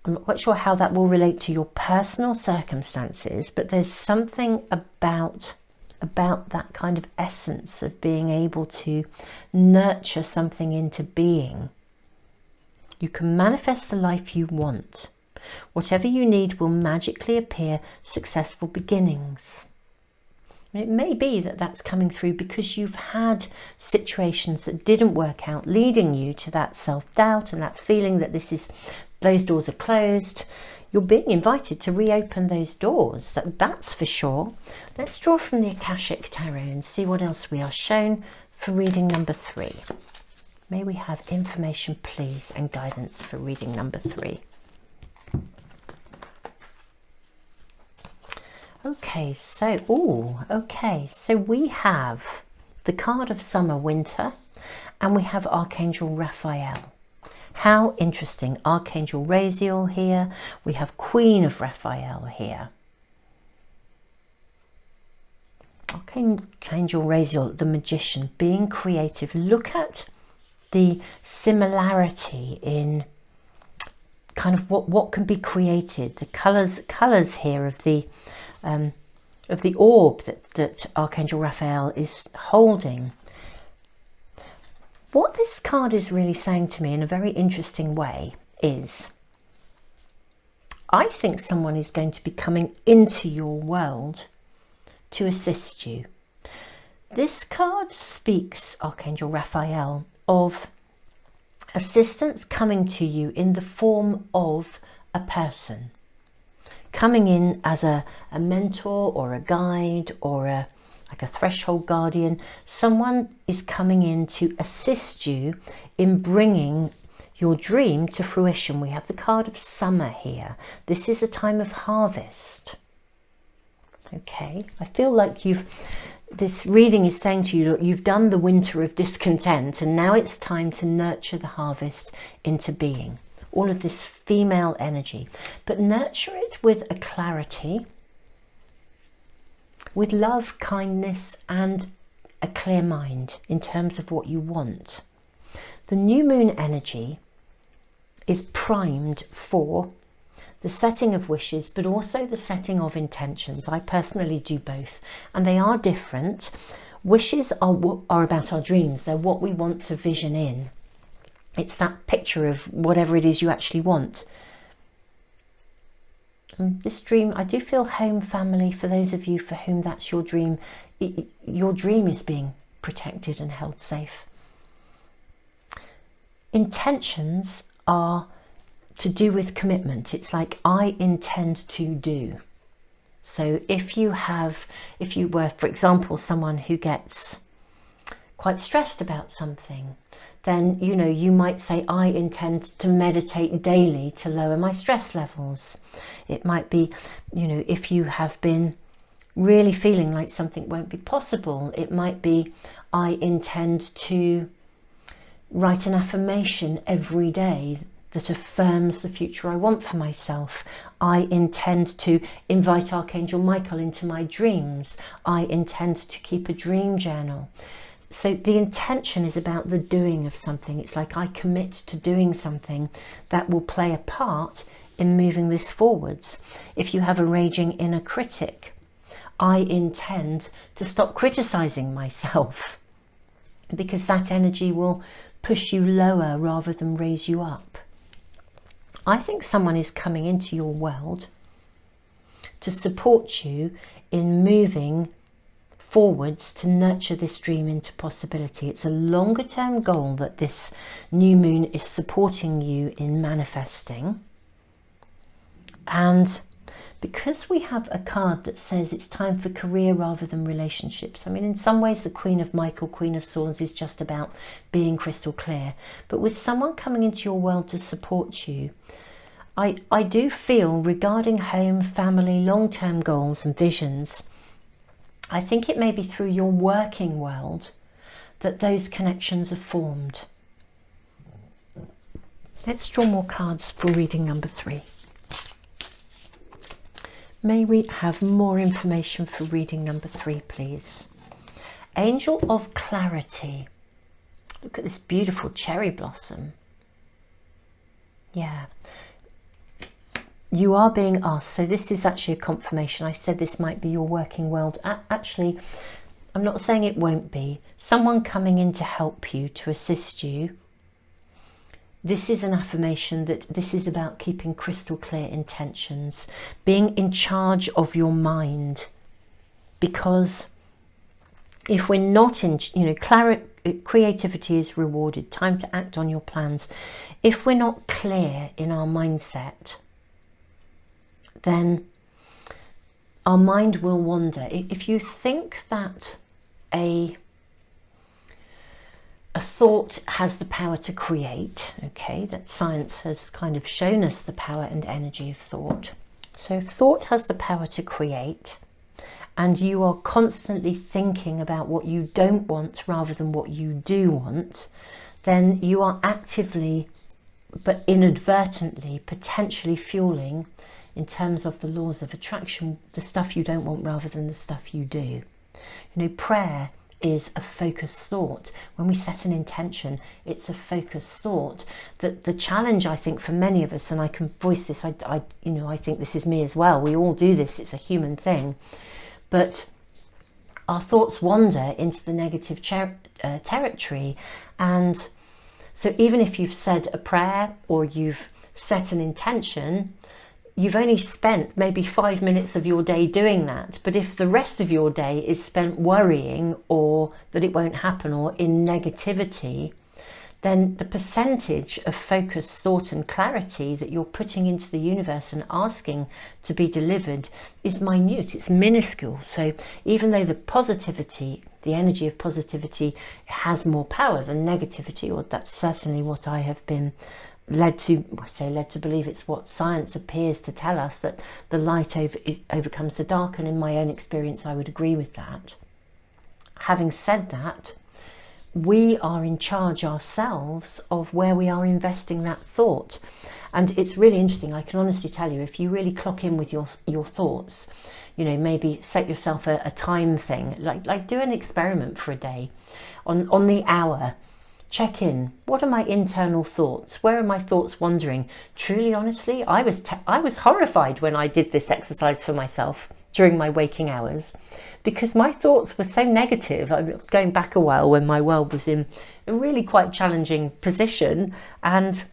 I'm not quite sure how that will relate to your personal circumstances, but there's something about that kind of essence of being able to nurture something into being. You can manifest the life you want. Whatever you need will magically appear. Successful beginnings. And it may be that that's coming through because you've had situations that didn't work out, leading you to that self-doubt and that feeling that those doors are closed. You're being invited to reopen those doors, that's for sure. Let's draw from the Akashic Tarot and see what else we are shown for reading number 3. May we have information, please, and guidance for reading number 3. Okay, so we have the card of Summer, Winter, and we have Archangel Raphael. How interesting. Archangel Raziel here. We have Queen of Raphael here. Archangel Raziel, the Magician, being creative. Look at the similarity in kind of what can be created. The colours here of the orb that Archangel Raphael is holding. What this card is really saying to me in a very interesting way is, I think someone is going to be coming into your world to assist you. This card speaks, Archangel Raphael, of assistance coming to you in the form of a person. Coming in as a mentor or a guide or like a threshold guardian. Someone is coming in to assist you in bringing your dream to fruition. We have the card of Summer here. This is a time of harvest. Okay, I feel like this reading is saying to you, look, you've done the winter of discontent and now it's time to nurture the harvest into being. All of this female energy, but nurture it with a clarity, with love, kindness, and a clear mind in terms of what you want. The new moon energy is primed for the setting of wishes, but also the setting of intentions. I personally do both, and they are different. Wishes are about our dreams. They're what we want to vision in. It's that picture of whatever it is you actually want. This dream, I do feel home, family, for those of you for whom that's your dream. Your dream is being protected and held safe. Intentions are to do with commitment. It's like, I intend to do. So if you were, for example, someone who gets quite stressed about something, then, you might say, I intend to meditate daily to lower my stress levels. It might be, if you have been really feeling like something won't be possible, it might be, I intend to write an affirmation every day that affirms the future I want for myself. I intend to invite Archangel Michael into my dreams. I intend to keep a dream journal. So the intention is about the doing of something. It's like I commit to doing something that will play a part in moving this forwards. If you have a raging inner critic, I intend to stop criticizing myself, because that energy will push you lower rather than raise you up. I think someone is coming into your world to support you in moving forwards to nurture this dream into possibility. It's a longer term goal that this new moon is supporting you in manifesting. And because we have a card that says it's time for career rather than relationships, I mean, in some ways the Queen of Michael, Queen of Swords, is just about being crystal clear. But with someone coming into your world to support you, I do feel, regarding home, family, long-term goals and visions, I think it may be through your working world that those connections are formed. Let's draw more cards for reading number 3. May we have more information for reading number 3, please? Angel of Clarity. Look at this beautiful cherry blossom. Yeah. You are being asked, so this is actually a confirmation. I said this might be your working world. Actually, I'm not saying it won't be. Someone coming in to help you, to assist you. This is an affirmation that this is about keeping crystal clear intentions, being in charge of your mind. Because if we're not in, creativity is rewarded, time to act on your plans. If we're not clear in our mindset, then our mind will wander. If you think that a thought has the power to create, okay, that science has kind of shown us the power and energy of thought. So if thought has the power to create, and you are constantly thinking about what you don't want rather than what you do want, then you are actively, but inadvertently, potentially fueling, in terms of the laws of attraction, the stuff you don't want rather than the stuff you do. Prayer is a focused thought. When we set an intention, it's a focused thought. The challenge, I think, for many of us, and I can voice this, I think this is me as well. We all do this. It's a human thing. But our thoughts wander into the negative territory. And so even if you've said a prayer or you've set an intention, you've only spent maybe 5 minutes of your day doing that. But if the rest of your day is spent worrying, or that it won't happen, or in negativity, then the percentage of focused thought and clarity that you're putting into the universe and asking to be delivered is minute, it's minuscule. So even though the positivity, the energy of positivity, has more power than negativity, or that's certainly what I have been led to believe, it's what science appears to tell us, that the light overcomes the dark, and in my own experience I would agree with that. Having said that, we are in charge ourselves of where we are investing that thought. And it's really interesting, I can honestly tell you, if you really clock in with your thoughts, maybe set yourself a time thing, like do an experiment for a day on the hour. Check in. What are my internal thoughts? Where are my thoughts wandering? Truly, honestly, I was horrified when I did this exercise for myself during my waking hours, because my thoughts were so negative. I'm going back a while when my world was in a really quite challenging position, and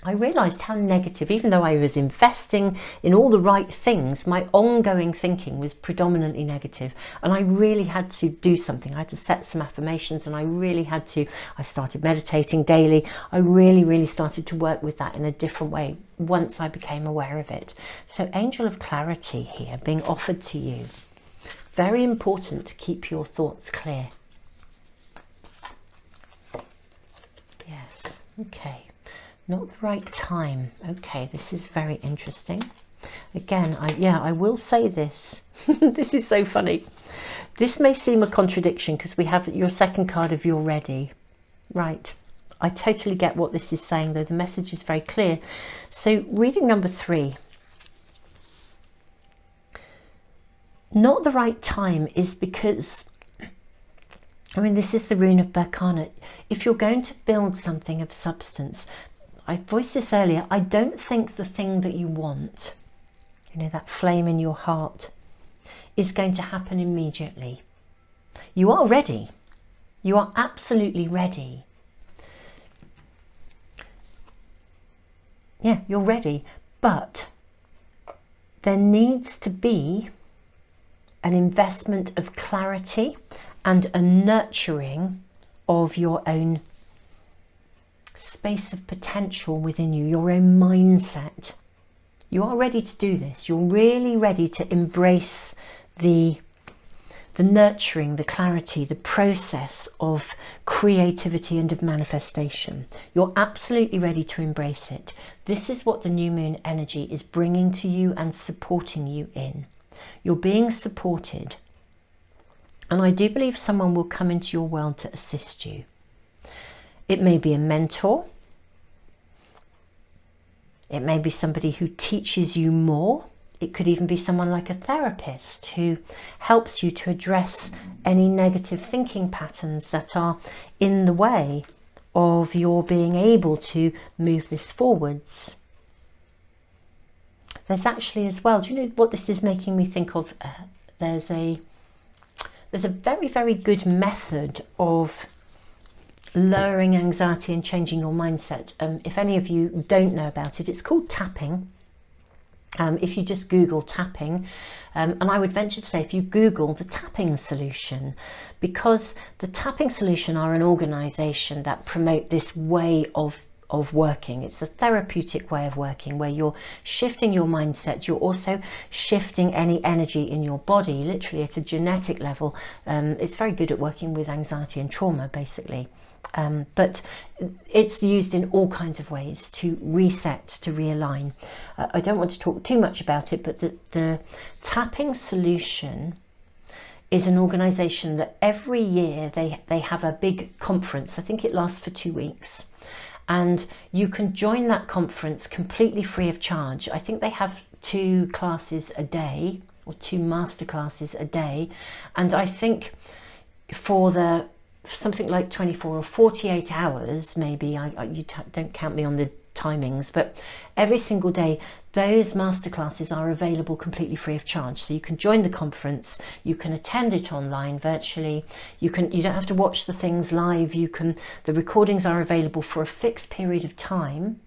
I realised how negative, even though I was investing in all the right things, my ongoing thinking was predominantly negative. And I really had to do something. I had to set some affirmations, and I started meditating daily. I really started to work with that in a different way once I became aware of it. So Angel of Clarity here being offered to you. Very important to keep your thoughts clear. Yes, okay. Not the right time. Okay, this is very interesting. Again, I will say this. This is so funny. This may seem a contradiction because we have your second card of You're Ready. Right. I totally get what this is saying, though. The message is very clear. So reading number 3. Not the right time is because, I mean, this is the rune of Berkana. If you're going to build something of substance, I voiced this earlier, I don't think the thing that you want, you know, that flame in your heart, is going to happen immediately. You are ready. You are absolutely ready. Yeah, you're ready. But there needs to be an investment of clarity and a nurturing of your own space of potential within you, your own mindset. You are ready to do this. You're really ready to embrace the nurturing, the clarity, the process of creativity and of manifestation. You're absolutely ready to embrace it. This is what the new moon energy is bringing to you and supporting you in. You're being supported. And I do believe someone will come into your world to assist you. It may be a mentor. It may be somebody who teaches you more. It could even be someone like a therapist who helps you to address any negative thinking patterns that are in the way of your being able to move this forwards. There's actually as well, do you know what this is making me think of? There's a very, very good method of lowering anxiety and changing your mindset. If any of you don't know about it, it's called tapping. If you just Google tapping, and I would venture to say if you Google the tapping solution, because the tapping solution are an organisation that promote this way of working. It's a therapeutic way of working where you're shifting your mindset. You're also shifting any energy in your body, literally at a genetic level. It's very good at working with anxiety and trauma, basically. But it's used in all kinds of ways to reset, to realign. I don't want to talk too much about it, but the tapping solution is an organisation that every year they have a big conference. I think it lasts for 2 weeks. And you can join that conference completely free of charge. I think they have 2 classes a day or 2 master classes a day. And I think for something like 24 or 48 hours, maybe, you don't count me on the timings, but every single day those masterclasses are available completely free of charge. So you can join the conference, you can attend it online virtually, you don't have to watch the things live, the recordings are available for a fixed period of time.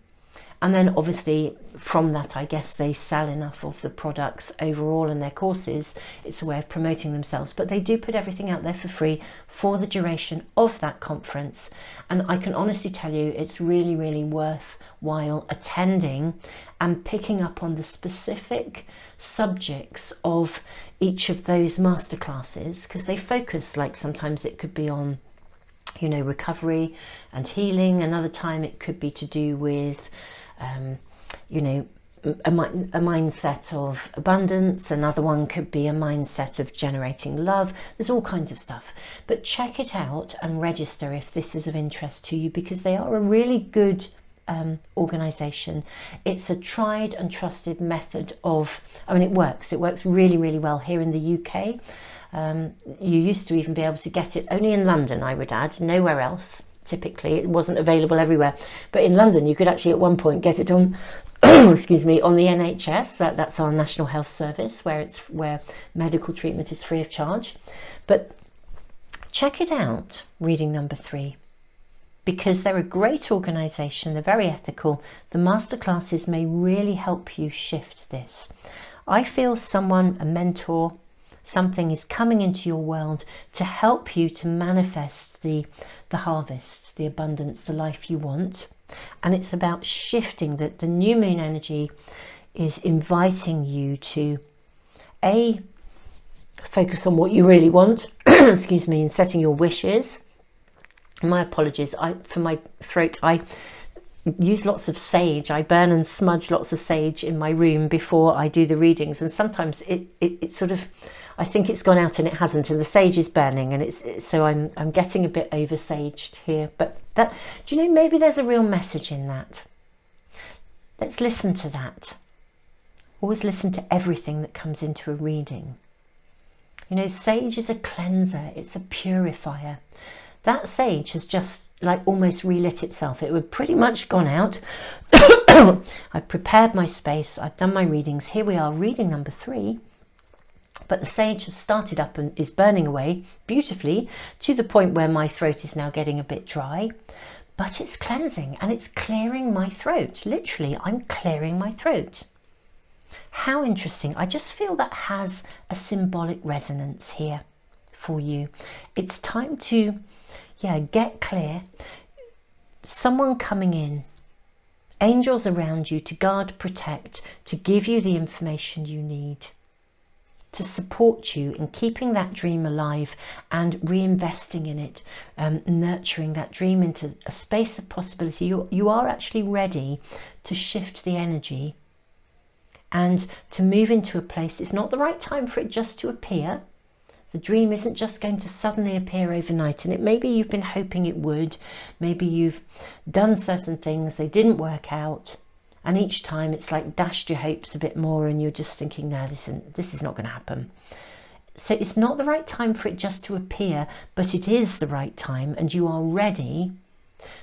And then obviously from that, I guess they sell enough of the products overall and their courses. It's a way of promoting themselves, but they do put everything out there for free for the duration of that conference. And I can honestly tell you, it's really, really worthwhile attending and picking up on the specific subjects of each of those masterclasses, because they focus, like sometimes it could be on, you know, recovery and healing. Another time it could be to do with you know, a mindset of abundance. Another one could be a mindset of generating love. There's all kinds of stuff, but check it out and register if this is of interest to you, because they are a really good organisation. It's a tried and trusted method of, I mean, it works really, really well here in the UK. You used to even be able to get it only in London, I would add, nowhere else. Typically it wasn't available everywhere, but in London you could actually at one point get it on excuse me, on the NHS. That's our National Health Service, where medical treatment is free of charge. But check it out, reading number 3, because they're a great organisation, they're very ethical. The masterclasses may really help you shift this. I feel someone, a mentor, something is coming into your world to help you to manifest the harvest, the abundance, the life you want. And it's about shifting that. The new moon energy is inviting you to focus on what you really want, excuse me, and setting your wishes. My apologies for my throat. use lots of sage. I burn and smudge lots of sage in my room before I do the readings, and sometimes it sort of, I think it's gone out and it hasn't, and the sage is burning, and so I'm getting a bit over-saged here. But that, do you know, maybe there's a real message in that. Let's listen to that. Always listen to everything that comes into a reading. You know, sage is a cleanser, it's a purifier. That sage has just like almost relit itself. It would pretty much gone out. I prepared my space, I've done my readings. Here we are, reading number 3. But the sage has started up and is burning away beautifully to the point where my throat is now getting a bit dry. But it's cleansing and it's clearing my throat. Literally, I'm clearing my throat. How interesting. I just feel that has a symbolic resonance here for you. It's time to, get clear. Someone coming in, angels around you to guard, protect, to give you the information you need, to support you in keeping that dream alive and reinvesting in it, nurturing that dream into a space of possibility. You are actually ready to shift the energy and to move into a place. It's not the right time for it just to appear. The dream isn't just going to suddenly appear overnight, and maybe you've been hoping it would. Maybe you've done certain things, they didn't work out, and each time it's like dashed your hopes a bit more, and you're just thinking, no, this is not going to happen. So it's not the right time for it just to appear, but it is the right time, and you are ready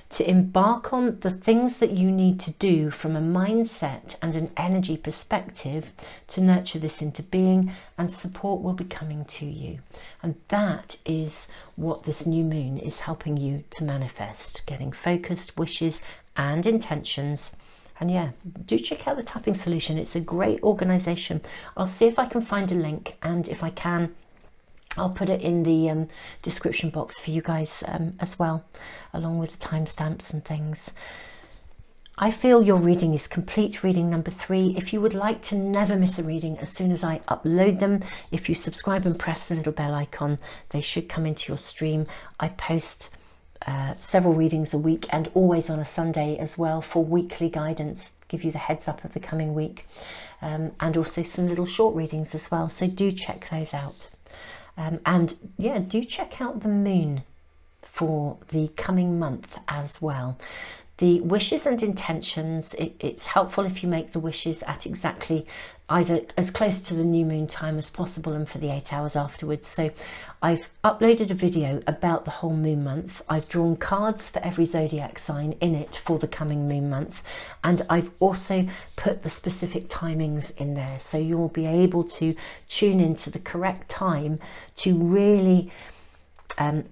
to embark on the things that you need to do from a mindset and an energy perspective to nurture this into being, and support will be coming to you. And that is what this new moon is helping you to manifest, getting focused wishes and intentions. And do check out the Tapping Solution. It's a great organization. I'll see if I can find a link, and if I can, I'll put it in the description box for you guys as well, along with the timestamps and things. I feel your reading is complete, reading number 3. If you would like to never miss a reading as soon as I upload them, if you subscribe and press the little bell icon, they should come into your stream. I post several readings a week, and always on a Sunday as well, for weekly guidance, give you the heads up of the coming week, and also some little short readings as well. So do check those out. Do check out the moon for the coming month as well. The wishes and intentions, it's helpful if you make the wishes at exactly either as close to the new moon time as possible and for the 8 hours afterwards. So I've uploaded a video about the whole moon month. I've drawn cards for every zodiac sign in it for the coming moon month, and I've also put the specific timings in there, so you'll be able to tune into the correct time to really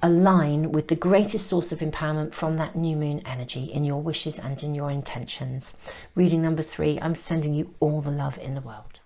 align with the greatest source of empowerment from that new moon energy in your wishes and in your intentions. Reading number 3, I'm sending you all the love in the world.